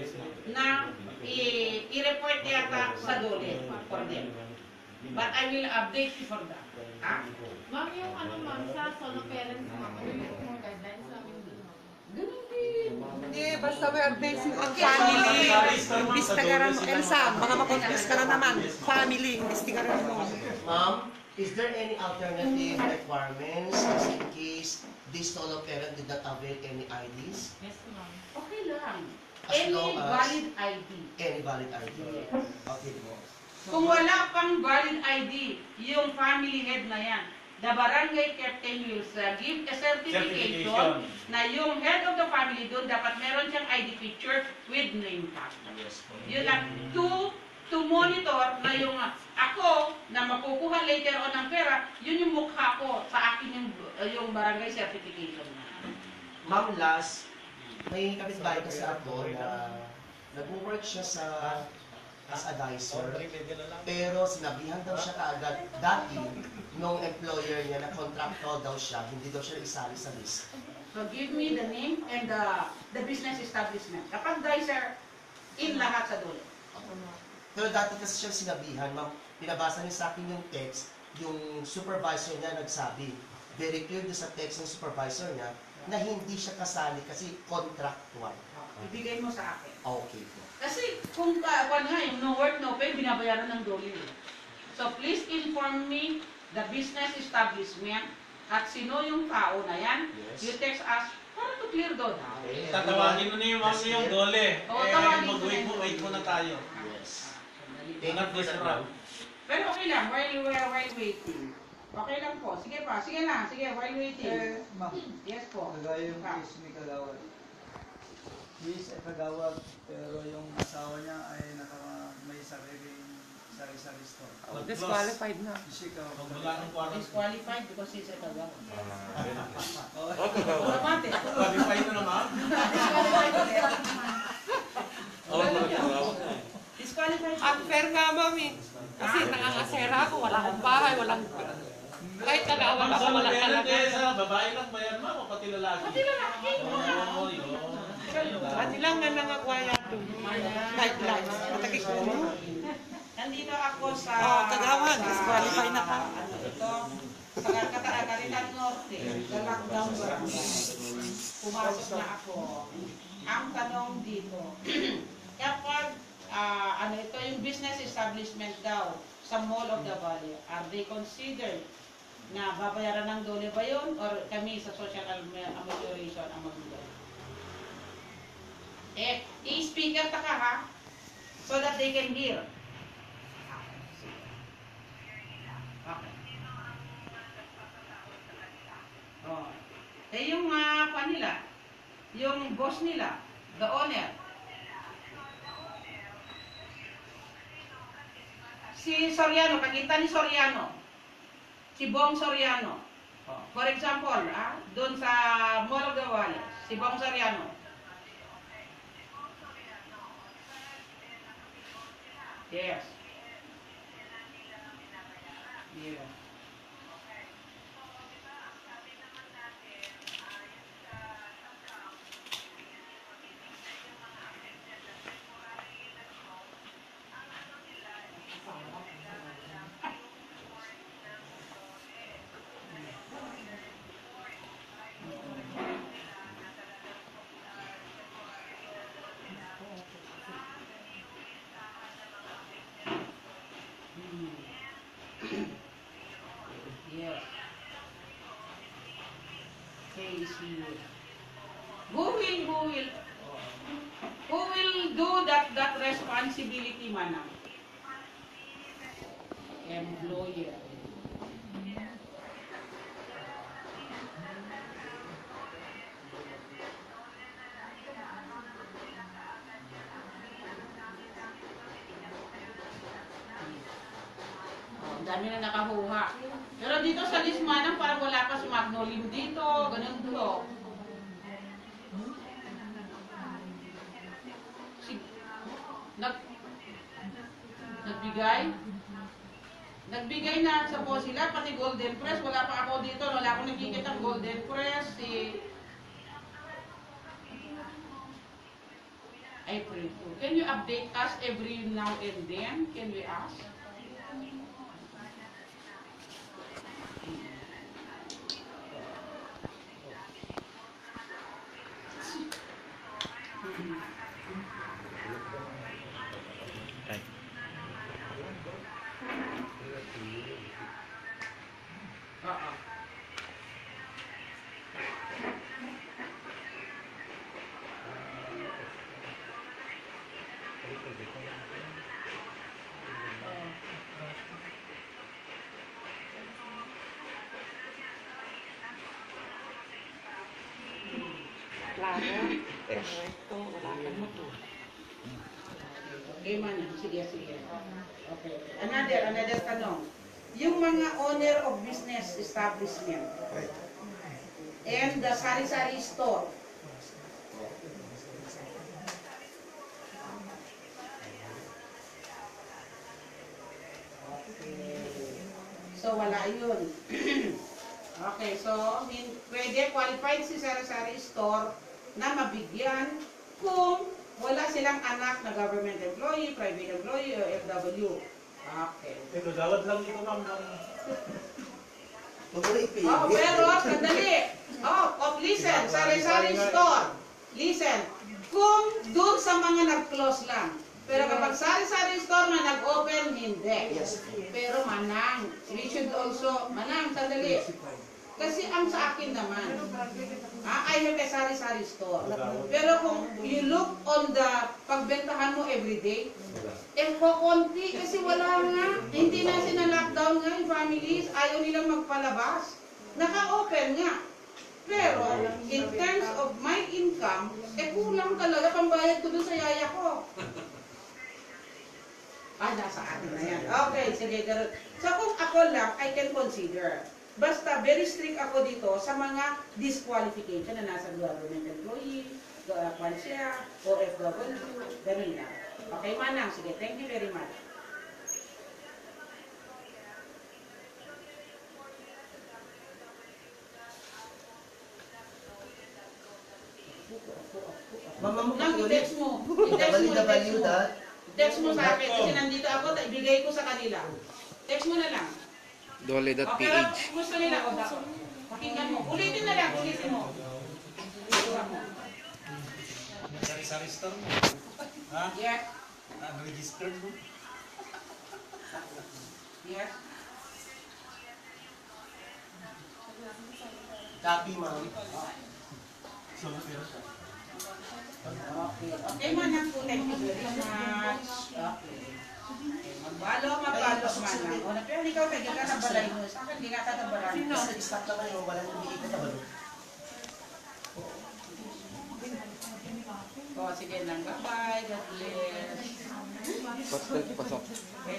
na i-report yata sa Dole for them. But I will update you for that. Ma'am, yung ma'am, sa solo parents, ma'am, yung mga guidelines namin dun. Ganun din. Hindi, basta we're basing on family. Imbestigaran mo, Elsa, mga makonfuse ka na naman. Family, imbestigaran mo. Ma'am, is there any alternative requirements as in case this solo parent did not avail any IDs? Yes, ma'am. Okay lang. As Any long as- valid ID. Any valid ID? Okay po. Kung wala pang valid ID, yung family head na yan, the barangay captain will give a certification na yung head of the family doon dapat meron siyang ID picture with name tag. Yes po. Yun lang. To monitor na yung ako na makukuha later on ng pera, yun yung mukha ko sa akin yung barangay certification na. Ma'am, last, may kapitbahay kasi ako na nag-work siya as a dicer, pero sinabihan daw siya kaagad dati nung employer niya na contractor daw siya, hindi daw siya isali sa list. So give me the name and the business establishment. Kapag dicer, in lahat sa dulo. Pero dati kasi siya sinabihan, ma'am, pinabasa niya sa akin yung text, yung supervisor niya nagsabi, very clear sa text ng supervisor niya, na hindi siya kasali kasi contractual. Ibigay mo sa akin. Okay po. Kasi kung yung no work, no pay, binabayaran ng dole. So please inform me the business establishment at sino yung tao na yan. Yes. You text us para to clear doon. Tatawagin mo na yung ma'am yung dole. Oo, tawagin ko na Mag-wait yung wait muna tayo. Yes. Not this round. Pero okay lang, while waiting. Okay lang po. Sige pa, sige na. Sige, while waiting. Ma'am, Yes po. kagaya yung case ni Kagawad. Yes, ay Kagawad, pero yung asawa niya ay may sariling sari-sari store. Disqualified na. Kasi Pag wala ng quarantine. Disqualified because he's a kagawa. Oh, Mate. Qualified na naman. Disqualified ulit. Disqualified. Unfair nga, mami. Kasi nangangasera ako, wala akong bahay, walang... Kahit Kagawad ako, wala talaga. Sa babae lang ba yan ma'am o pati lalaki? Pati lalaki. Oo, yun. Pati lang nga nangakwaya doon. Guidelines. Matagis ko mo. Nandito ako sa... Kagawad, disqualify na ka. Ano ito? Sa Cagayan Norte, the lockdown barangay. Pumasok na ako. Ang tanong dito, kapag ito yung business establishment daw sa Mall of the Valley, are they considered na babayaran ng dole ba yun or kami sa social amelioration ang magbigay? I-speaker ta ka ha, so that they can hear. Okay. Oh. Yung nila, yung boss nila, the owner. Si Soriano, kakita ni Soriano. Si Bong Soriano. For example, doon sa Mall of the Wales, si Bong Soriano. Yes. Yeah. Yes. KC. Who will do that responsibility, manang? Employer. Ang dami na nakahuha. Pero dito sa list, manang, parang wala pa si Magnolim dito. Ganun to. Nagbigay na sa po sila, pati Golden Press. Wala pa ako dito. Wala akong nakikita ng Golden Press. April 2. Can you update us every now and then? Can we ask? Okay, man. Sige. Okay. Another tanong. Yung mga owner of business establishment and the sari-sari store, so wala yun. Okay, so pwede qualified si sari-sari store na mabigyan kung wala silang anak na government employee, private employee, o FW. Okay. Ito, dawat lang ito, ma'am. Pero, sandali. Listen, sari-sari store. Listen, kung doon sa mga nag-close lang. Pero kapag sari-sari store na nag-open, hindi. Pero manang, we should also, manang, sandali. Kasi ang sa akin naman, I have a sari-sari store. Pero kung you look on the pagbentahan mo everyday, konti kasi wala nga. Hindi na sinalockdown nga yung families. Ayaw nilang magpalabas. Naka-open nga. Pero, in terms of my income, kulang talaga pambayad ko dun sa yaya ko. Nasa atin na yan. Okay, sige. So kung ako lang, I can consider. Basta, very strict ako dito sa mga disqualification na nasa government employee, kwansya, OFW, ganun lang. Okay, manang. Sige, thank you very much. I-text mo. I-text mo sa akin kasi nandito ako, ibigay ko sa kanila. Text mo na lang. Dole.ph. Pero gusto nila, pakinggan mo. Ulitin na lang, ulitin mo. Sari-sari store mo. Ha? Yes. Registered mo. Yes. Copy, ma'am. So, Okay. Okay, manang po. Thank you very much. Okay. Magbalo, manang. O, pero ikaw, kaya ka na balay mo. Sa akin, hindi ka tatabaran. Stop naman yung wala nang umiikot na ba? O, sige lang. Bye-bye. God bless. Pastel, pasok. Okay.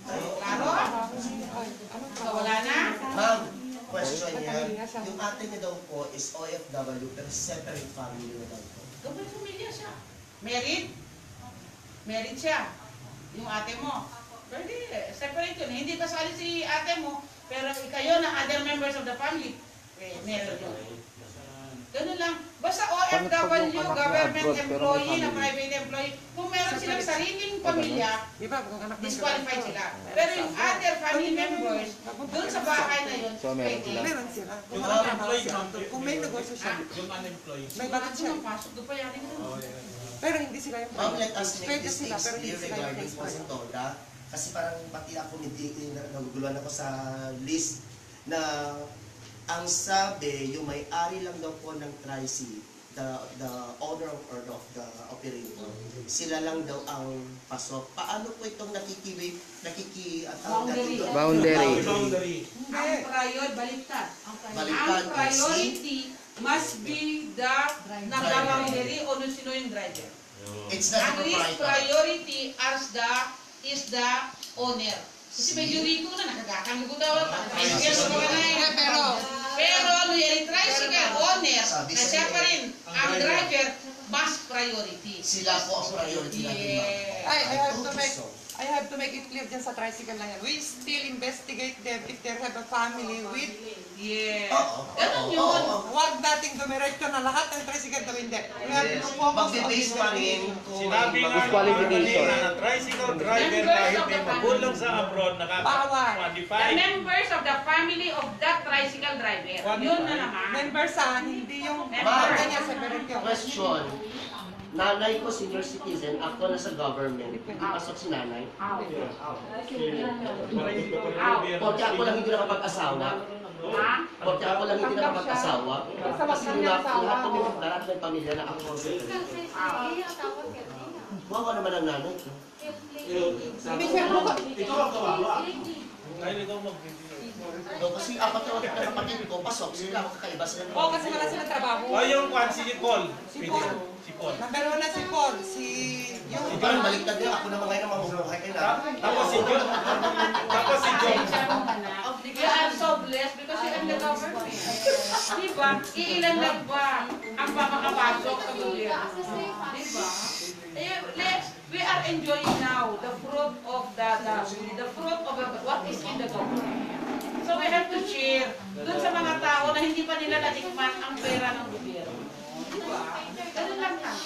Klaro? So, wala na? Ma'am, question niya. Yung ate niya daw po is OFW pero separate family na daw po. Kapag pamilya siya. Married? Married siya. Yung ate mo. Pwede, separate yun. Hindi kasali si ate mo, pero kayo na other members of the family. Meron yun. Ganun lang. Basta OFW, government employee, na private employee, kung meron silang sariling pamilya, Di ba, kung anak ng disqualified sila. Pero yung other family members, doon sa bahay na yun, So, meron pwede. sila. meron sila. Kung Yung ano unemployed, siya. ma'am. Kung may negosyo siya. Yung unemployed. May Bakit bakit siya. siya pasok? Doon pa yan. Pero hindi sila yung Ma'am, let us make Pwede this sila, things pero hindi clear sila yung regarding po sa principal. TODA. Kasi parang pati ako naguguluhan ako sa list na ang sabi, yung may-ari lang daw po ng Tri-C, the owner or of the operator, sila lang daw ang pasok. Paano po itong Boundary. Ang priority, baliktad. Baliktad, Ang priority must be the nagbaboundary o sino yung driver. It's not Ang least proprietor. priority is the owner. Kasi medyo riko na, nakagakang ko daw. Pero yung tricycle owner, Sabi na sa siya iyo, pa rin, ang driver, must priority. Sila po ang priority natin, ma'am. Yeah. I have to make it clear dyan sa tricycle na yan. We still investigate them if they have a family with. Yeah. Oo. Ganun Oo, yun. oo. Huwag nating dumiretso na lahat ng tricycle na hindi. We have to focus on Mag-base pa rin kung Sinabi nga Disqualification. na tricycle driver kahit may magulong sa abroad, Bawal. The nakaka-qualify. members of the family of that tricycle driver. Yun na naman. members sa hindi yung Member. kanya separate yung question. Nanay ko senior citizen, ako na sa government. Hindi pasok si nanay. Porque ako lang hindi nakapag-asawa. Ha? Porque ako lang hindi nakapag-asawa. Kasi lahat ng pamilya na ako. Wawa naman ang nanay ko. Hindi siya Ikaw ang kawawa. Dahil ikaw mag-video. No, kasi apat na mga kapatid ko, pasok. Sila ako kakaiba sila. Oo, kasi wala silang trabaho. O yung kwan, si Paul. Si Paul. Si Paul. Number 1 na si Paul. Yung Ikaw, baliktad niya. Ako naman ngayon ang mamumuhay kay nanay. Tapos si John. Tapos si John. We are so blessed because we are the government. Diba? Iilan lang ba ang makakapasok sa gobyerno? Diba? We are enjoying now the fruit of the fruit of what is in the government. So we have to share dun sa mga tao na hindi pa nila natikman ang pera ng gobyerno. Diba? Ganun lang lang.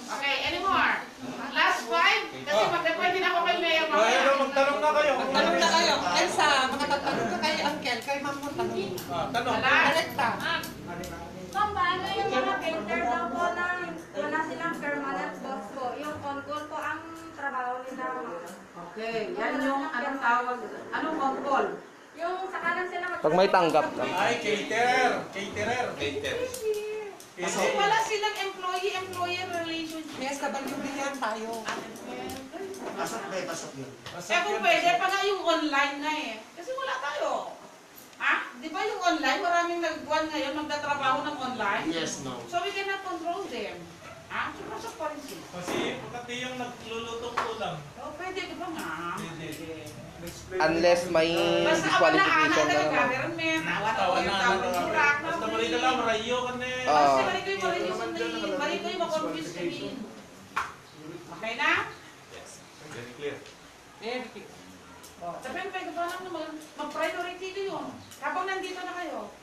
Okay, anymore? Last 5? Kasi magdepende na ako kay Mayor Kaya mamaya. magtanong na kayo. tanong na kayo. Elsa, makatatanong ka kay Uncle, kay Ma'am mo tanong. Tanong. Direkta. Ma'am, paano yung mga painter daw po na wala silang permanent boss po? Yung on-call po ang trabaho nila. Okay, yan yung anong tawag. Anong on-call? Yung saka lang sila Pag may tanggap ka. Ay, caterer. Caterer. Kasi wala silang employee-employer relationship. May SWD yan tayo. Pasok ba? Pasok yun. Eh kung pwede pa nga yung online na eh. Kasi wala tayo. Ha? Di ba yung online, maraming nagbuwan ngayon, magtatrabaho ng online? Yes, no. So we cannot control them. Ha? So pasok pa rin sila. Kasi pagkati yung naglulutong ulam. So pwede di ba nga? Pwede. Unless may Basta awalaan disqualification na na ng naman. government. Awan yung tao ng surak. Basta mali na lang, marayo ka na eh. Basta marikoy makonfuse kami. Okay na? Very clear. Everything. Sabihin pwede pa lang naman, mag-priority ko yun. Habang nandito na kayo.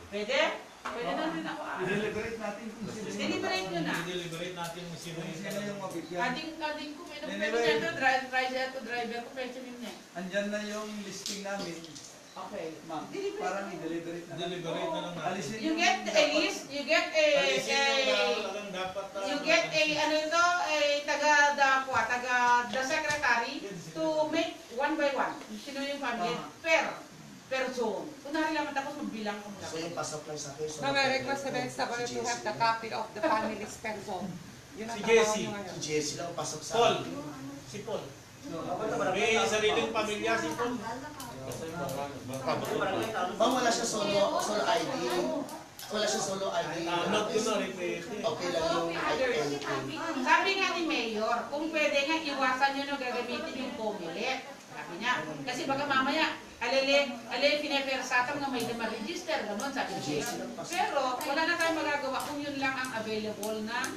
Pwede? Pwede na rin ako. I-deliberate natin kung sino yung Deliberate nyo na. I-deliberate natin kung sino yung sino yung mabigyan. Kading ko, pwede Anyway. nyo ito, driver ko, pwede nyo niya. Andyan na yung listing namin. Okay. Ma'am, Deliberate parang na. i-deliberate na. Deliberate na lang natin. Alisin You yung get a list, you get a, you get a, ano ito, the secretary to make one by one. Sino yung family? Per zone. Kunwari lang tapos magbilang ko So yung pasok lang sa akin. So Now, I request the SW to have the copy of the family's per zone. Yun ang Si trabaho Jessie. niya ngayon. Si Jesse lang pasok sa Paul. Si Paul. May sariling pamilya si Paul. Ma'am, wala siya solo ID. Wala siya solo ID. Not ko na repeat. Okay lang yung identity. Sabi nga ni Mayor, kung pwede nga iwasan nyo na gagamitin yung pumilit. Sabi niya. Kasi baka mamaya, alele, pinepersatang na may ma-register. Ganun, sabi niya. Pero, wala na tayong magagawa kung yun lang ang available na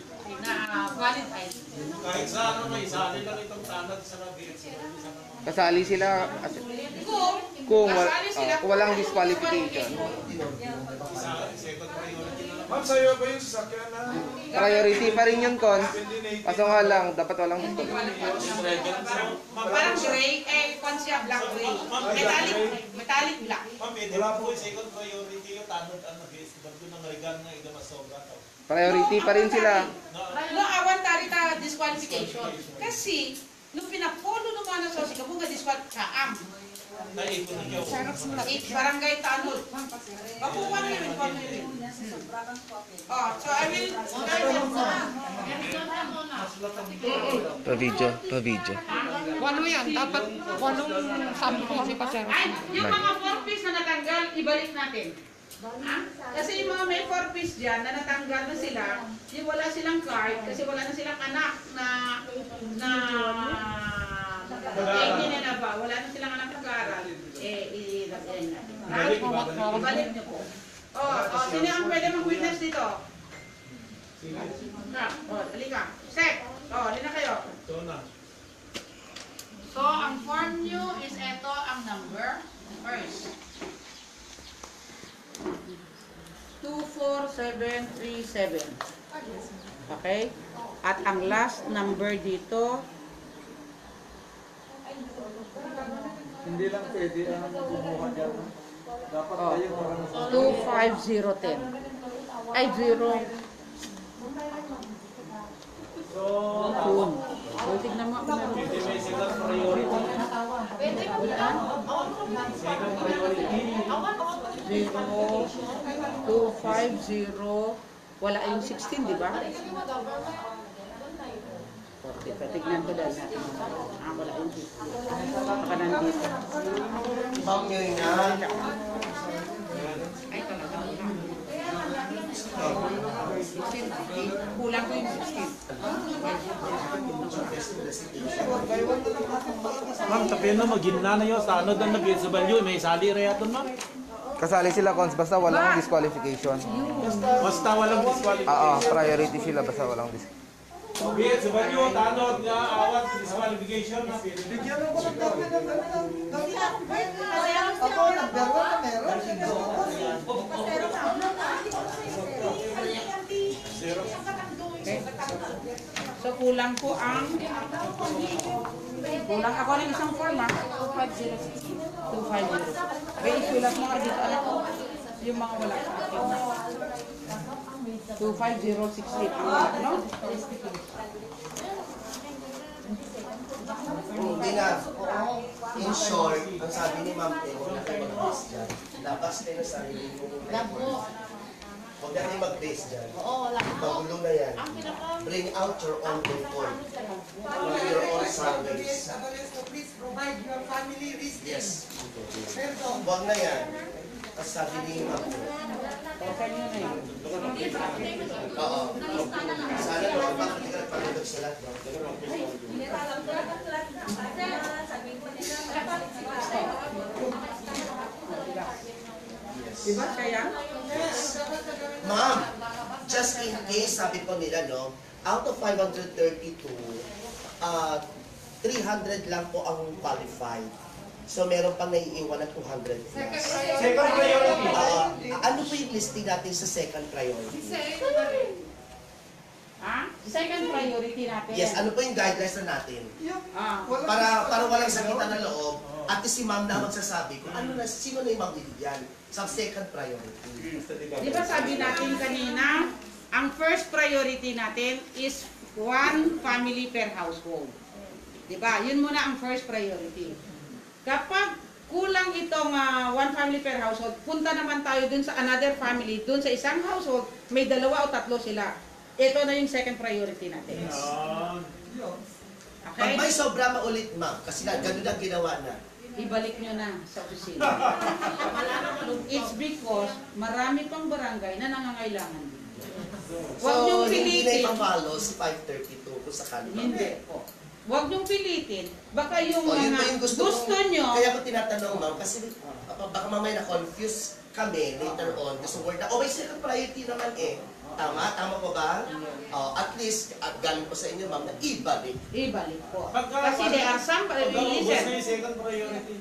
valid ID. Kahit sa ano, may sali lang itong tanad sa nabit. Kasali sila Kung kasali sila, kung walang disqualification. Second priority na lang. Ma'am, sa'yo ba yung sasakyan na? Priority pa rin yun, Cons. Kaso nga lang, dapat walang disqualification. Parang gray, kung siya black gray. Metallic black. Ma'am, pwede po yung second priority yung tanod ang nabit. Bago ng regan na igamasobra. Priority pa rin sila. No, awan tari ta disqualification. Kasi, nung pinapolo ng mga nasosi, kung nga disqualification, Naipon na niyo. barangay tanod. Makuha na yun, kung ano yun. Oh, so I will... Pa-video. Ano yan? Dapat, anong sabi ko kasi pa, sir? Ay, yung mga 4-piece na natanggal, ibalik natin. Ha? Kasi yung mga may 4-piece dyan na natanggal na sila, yung wala silang card, kasi wala na silang anak na na ba? Wala na silang anak nag-aaral. Ibalik niyo po. Sino ang pwede mag-witness dito? Halika. Set. Halina kayo. So, ang form nyo is ito ang number. First. 24737. Okay? At ang last number dito, Hindi lang pwede ang kumuha dyan. Dapat Oh. kayo parang 25010. Ay, 0. Yun. So, tignan mo. Meron. May second priority. Second priority. 0, 250. Wala yung 16, di ba? Tignan ko dahil natin. Wala yung 16. Baka nandito. Ma'am, yun nga. Ay, talaga. Kulang ko yung 16. Ma'am, tapi na magina na yun. Sa ano doon na BSW, may sali reaton, ma'am. Kasali sila, Cons, basta walang disqualification. Basta walang disqualification. Priority sila basta walang disqualification. BSW, tanod nga, awat, disqualification. bigyan mo ko ng copy ng Ako, nagdaro na meron. So, kulang ko ang... Kulang ako ng isang form, ha? 250. 250. Kaya isulat mo ka dito, alam ko. Yung mga wala sa akin. 25016 ang wala, no? Hindi na. In short, ang sabi ni Ma'am Teo, huwag na kayo mag-base dyan. Labas kayo sa sarili mong record. Huwag na kayo mag-base dyan. Magulo na yan. Bring out your own record. Your own surveys. Please provide your family risk. Yes. Huwag na yan. Kasi sabi ni Ma'am Teo. Okay nyo na yun. Oo. Sana naman bakit hindi ka nagpapalagay sa lahat. Diba siya yan? Ma'am, just in case, sabi po nila, no, out of 532, 300 lang po ang qualified. So, meron pang naiiwan na 200 plus. Second priority. Ano po yung listing natin sa second priority? Ha? Second priority natin. Yes, ano po yung guidelines na natin? Ah. Para walang sakitan na loob, at si ma'am na magsasabi kung ano na, sino na yung magbibigyan sa second priority. Di ba sabi natin kanina, ang first priority natin is one family per household. Di ba? Yun muna ang first priority. Kapag kulang itong one family per household, punta naman tayo dun sa another family, dun sa isang household, may 2 o 3 sila. Ito na yung second priority natin. Pag Okay? may sobra maulit, ma'am, kasi ganun ang ginawa na. Ibalik nyo na sa opisina. It's because marami pang barangay na nangangailangan din. Huwag So, niyong hindi na pilitin. ipapalo si 532 kung sakali ba. Hindi po. Huwag niyong pilitin. Baka yung O, yun mga ba yung gusto nyo, Kaya ko tinatanong, ma'am, kasi baka mamaya na-confuse kami later on. Gusto word na, may second priority naman eh. Tama? Tama po ba? At least, at galing po sa inyo, ma'am, na ibalik. ibalik po. Pagka- Kasi there are some, listen, second priority.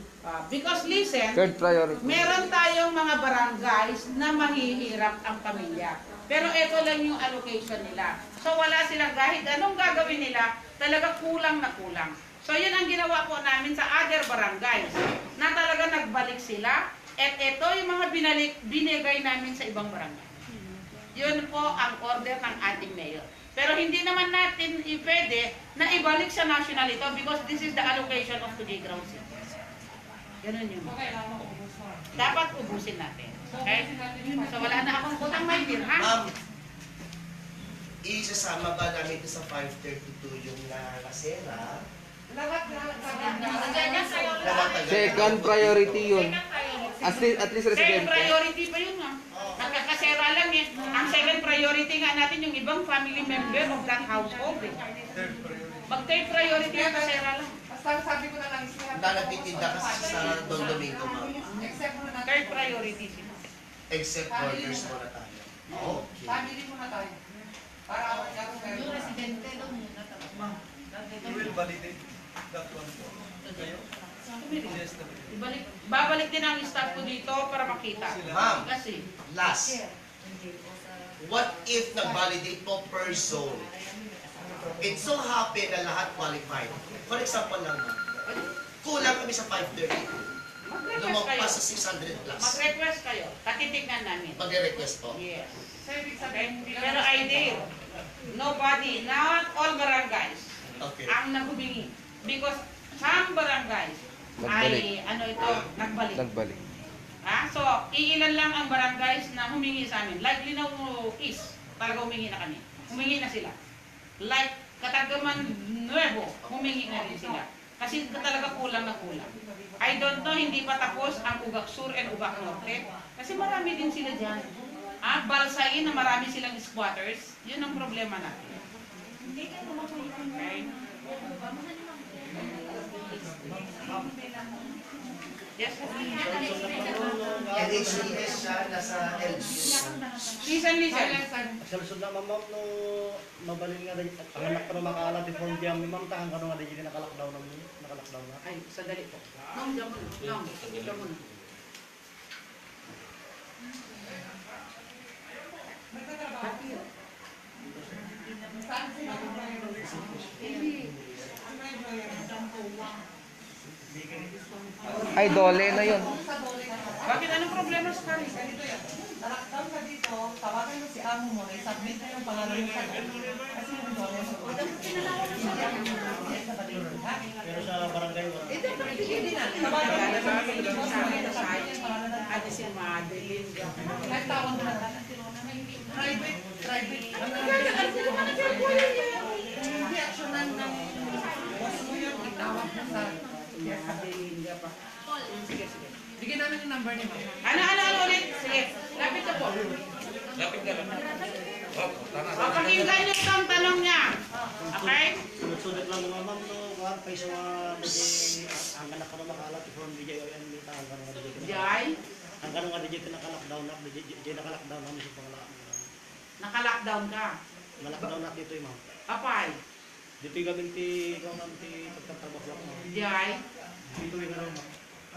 because listen, Third priority. meron tayong mga barangays na mahihirap ang pamilya. Pero ito lang yung allocation nila. So wala silang kahit anong gagawin nila, talaga kulang na kulang. So yun ang ginawa po namin sa other barangays, na talaga nagbalik sila, at ito yung mga binigay namin sa ibang barangay. Yun po ang order ng ating mayor. Pero hindi naman natin pwede na ibalik sa national ito because this is the allocation of Tuguegarao City. Ganun yun. Dapat ubusin natin. Okay? So wala na akong utang may dir, ha? Ma'am, isasama ba namin ito sa 532 yung nakasera? Second priority yun. At least Second residente. priority pa yun, ha? Nagkakasera lang eh. Ang second priority nga natin yung ibang family member of that household. Eh. Mag third priority yung kasera lang. Sabi ko na lang siya. Na nagtitinda kasi sa Don Domingo, ma'am. Except mo na Third priority sila. Except workers muna tayo. Okay. family muna tayo. Para ako meron. Yung residente doon muna talaga. You will validate that one po. Kayo? Yes, Babalik din ang staff ko dito para makita. Ma'am, Kasi, last. What if nag-validate po per zone? It so happen na lahat qualified. For example lang, ma'am, kulang kami sa 532. mag-request kayo. Lumagpas sa 600 plus. Mag-request kayo. Katitignan namin. Mag-request po. Yes. Okay? Pero idea, nobody, not all barangays Okay. ang naghumingi. Because some barangays ay, nagbalik. Nagbalik. So, iilan lang ang barangays na humingi sa amin. Like Linao East, talaga humingi na kami. Humingi na sila. Like Katagaman Nuevo, humingi na rin sila. Kasi talaga kulang na kulang. I don't know, hindi pa tapos ang Ugak Sur and Ugak Norte. Kasi marami din sila dyan. Balsain na marami silang squatters. Yun ang problema natin. Okay? Yes, LHDS siya, nasa LGU. listen. Salusod na ma'am no mabalin nga dahil ang anak ko na makaalat di form diyan ma'am tahan ka nga dahil nakalockdown na. Ay, sandali po. Nong, diyan mo na. Nong, diyan mo na. Ay, dole na yun. Bakit? Anong problema sa kari? Nakakam ka dito, tawagan mo si amo mo, i-submit na yung pangalan mo sa kasi yung dole mo. Pero sa barangay wala. Ate si Madeline. Kahit tawag mo na private. Hindi aksyonan ng boss mo yung itawag mo sa Madeline ka pa. Sige. bigyan namin yung number ni ma'am. Ano ulit? Sige. Lapit ka po. Pakinggan niyo itong tanong niya. Okay? Sunod lang mga ma'am no kuan pa sa mga ang anak ko na makaalat di form DJ ON ni tahan ka nga DJ. Jai, Ang kanong nga DJ naka-lockdown na DJ naka-lockdown na sa pangala. naka-lockdown ka. Naka-lockdown na dito ma'am. Apay, Dito yung gabi ti pagtatrabaho ko. Jai, Dito yung ano ma'am.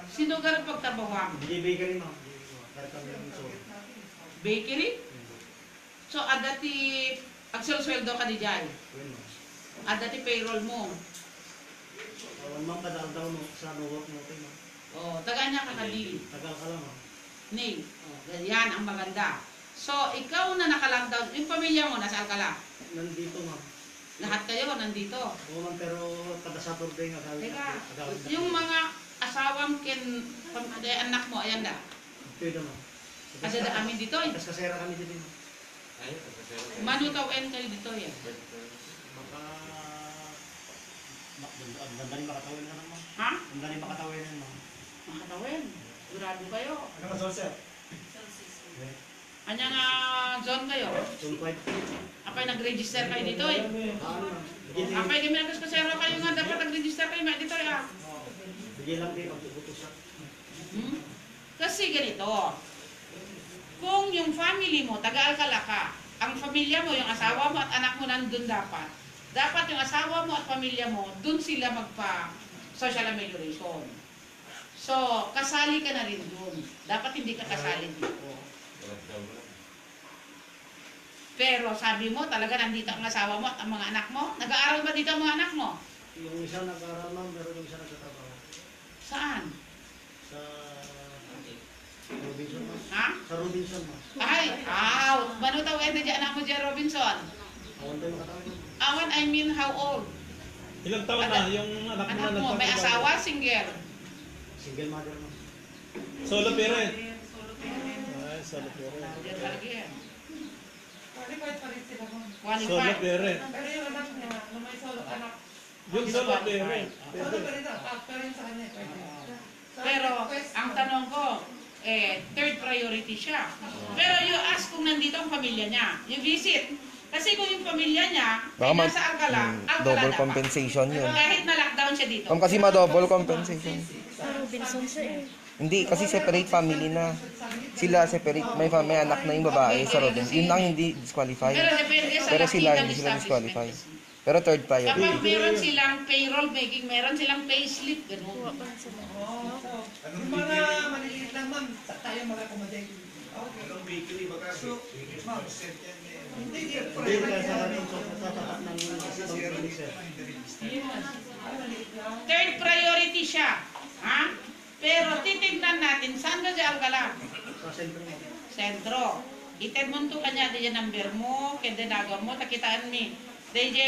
sino ka rin pagtrabaho? DJ bakery ma'am. Para kami so. Bakery? So, adati, agsel-sweldo ka di Jai. Adati payroll mo. Awan ma'am kada daw no sa no work mo tayo ma'am. Taga niya ka kadili. Tagal ka lang ma'am. Name. Ganyan ang maganda. So, ikaw na naka-lockdown, yung pamilya mo, nasaan ka lang? Nandito ma'am. Lahat kayo nandito. Oo ma'am, pero kada Saturday nga kami. Teka, yung mga asawang anak mo, ayan na. Ito na ma'am. Ada amin dito. Tapos kasera kami dito ma'am. Manutaw-en kayo dito yan. Baka... Ang ganda rin makatawin ka naman. Ha? Ang ganda rin makatawin yan, ma'am. Makatawin. Grabe kayo. Ano ka, sir? Anya nga zone kayo? Sulquite. Apay nag-register kayo dito eh. Apay kami nagkaspasero kayo nga dapat nag-register kayo nga dito eh. Bigyan lang kayo pag-utos. Kasi ganito, kung yung family mo, taga-Alcala ka, ang pamilya mo, yung asawa mo at anak mo nandun dapat yung asawa mo at pamilya mo, dun sila magpa-social amelioration. So, kasali ka na rin dun. Dapat hindi ka kasali dito. Pero sabi mo, talaga nandito ang asawa mo at ang mga anak mo? Nag-aaral ba dito ang mga anak mo? Yung isa nag-aaral, ma'am, pero yung isa nagtatrabaho. Saan? Sa Robinson, ma'am. Ha? Sa Robinson, ma'am. Ay, manutaw na dyan anak mo dyan, Robinson. Awan tayo makatawin, ma'am. Awan, I mean, how old? Ilang taon na yung anak mo na Anak mo, may nagtatrabaho? asawa, single. Single mother, ma'am. Solo parent. Ay, solo parent. Yan lagi yan. Qualified pa rin sila mo. Solo Qualified. parent. Pero yung anak niya, na may solo anak. Yung solo parent. Solo pa rin pero yung sa kanya, pwede. Pero, ang tanong ko, third priority siya. Pero you ask kung nandito ang pamilya niya. You visit. Kasi kung yung pamilya niya, Baka ay nasa Alcala, Alcala double dapat. compensation yun. Kahit na-lockdown siya dito. Ma'am, kasi ma-double compensation. Robinson siya eh. Hindi, kasi separate family na. Sila separate, may anak na yung babae sa Robinson. Yun lang hindi disqualified. Pero depende sa Pero laki sila, ng hindi sila establishment disqualified. kasi. Pero third priority. Kapag meron silang payroll making, meron silang payslip, gano'n. Yung mga maliliit lang, ma'am, tayo mag-accommodate. So, ma'am, hindi, Hindi ka sa tatak ng pag-ibig, sir. Third priority siya. Ha? Pero titignan natin, saan ka siya Alcala? Sa sentro, ma'am. Sentro. Ited mo to kanya, di number mo, kaya nagam mo, takitaan mi. DJ,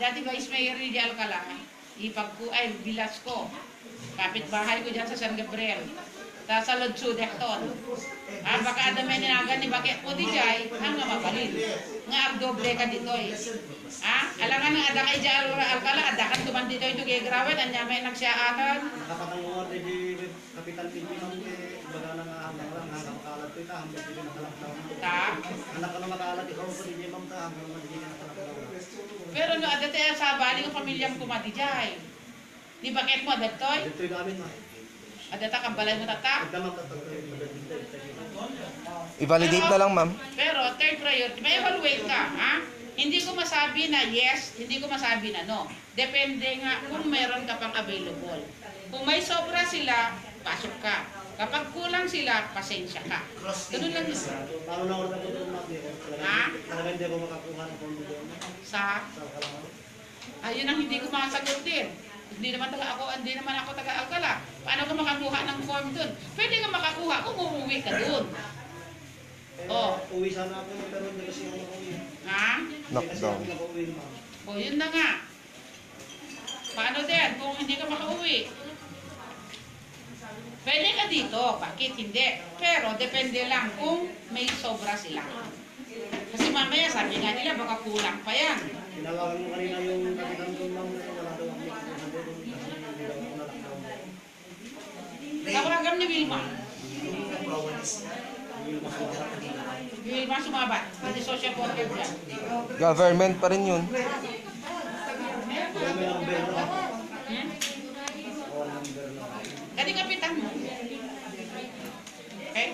dati Vice Mayor di Alcala, ay, Bilasco. Kapit-bahay ko dyan sa San Gabriel. Sa Lodso, Dekton. Baka adamay ninagan ni Bakit po di jay, ang nga mabalin. Nga agdoble ka dito eh. Alangan ng adakay dyan Alcala, adakan tuman dito ito gagrawin, anya may nagsiyaatan. Nakapatanguan din di Kapitan Pinpi ng baga ng hanggang lang, hanggang makalat ko ita, hanggang hindi nakalakdaw. Anak ka na makalat, ikaw pa din yung mamta, hanggang hindi nakalakdaw. Pero no, adate sa bali ng pamilyang kumati jay. Di Bakit mo adatoy? Dito yung amin, ma'am. Adata kang balay mo tata? Ito magtatagay. I-validate na lang, ma'am. Pero third priority, may evaluate ka, ha? Hindi ko masabi na yes, hindi ko masabi na no. Depende nga kung meron ka pang available. Kung may sobra sila, pasok ka. Kapag kulang sila, pasensya ka. Ganun lang yun. Paano na ulit ako doon, ma'am? Ha? Talagang hindi ako makakuha ng pondo doon. Sa? Sa Kalangan. Ayun ang hindi ko makasagot din. Hindi naman ako taga-Alcala. Paano ko makakuha ng form doon? Pwede ka makakuha kung uuwi ka doon. Uwi sana ako, pero hindi kasi ako nakauwi. Ha? Lockdown. Hindi kasi ako nakauwi, ma'am. Yun na nga. Paano din kung hindi ka makauwi? Pwede ka dito, bakit hindi? Pero depende lang kung may sobra sila. Kasi mamaya sabi nga nila baka kulang pa yan. Tinawagan mo kanina yung kapitan doon, ma'am, na wala daw ang mga doon kasi hindi daw ako nalakdaw. Tawagan ni Wilma. Wilma sumabat. Hindi social worker dyan. Government pa rin yun. Pero may number na. Kadi kapitan mo. Okay?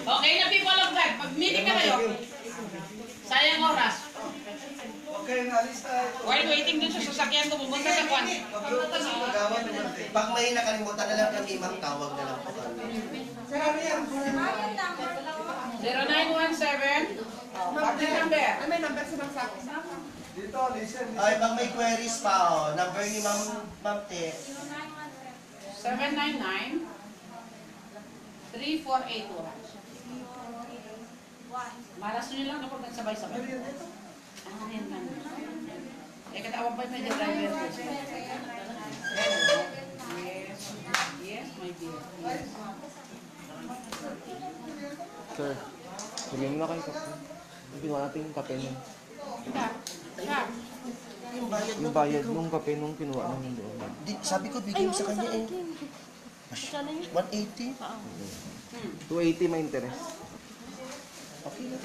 Okay na people of God. Pag-meeting na kayo, sayang oras. Okay, naalis tayo. While waiting dun sa sasakyan ko, pumunta sa kwan. Pag may nakalimutan na lang kami, ma'am, tawag na lang po kami. 0917. Party number. May number si Ma'am Saki. Dito, listen. Ay, pag may queries pa, number ni Ma'am Te. 799 3481. Malas nyo lang kapag nagsabay-sabay. Yan lang. Katawag pa yung medyo driver ko. Yes, my dear. Yes. Sir, sabihin mo na kayo kape. Ginawa natin yung kape niya. Yung bayad nung kape nung kinuha namin doon. Sabi ko, bigyan mo sa kanya eh. 180? 280 may interest. Okay na.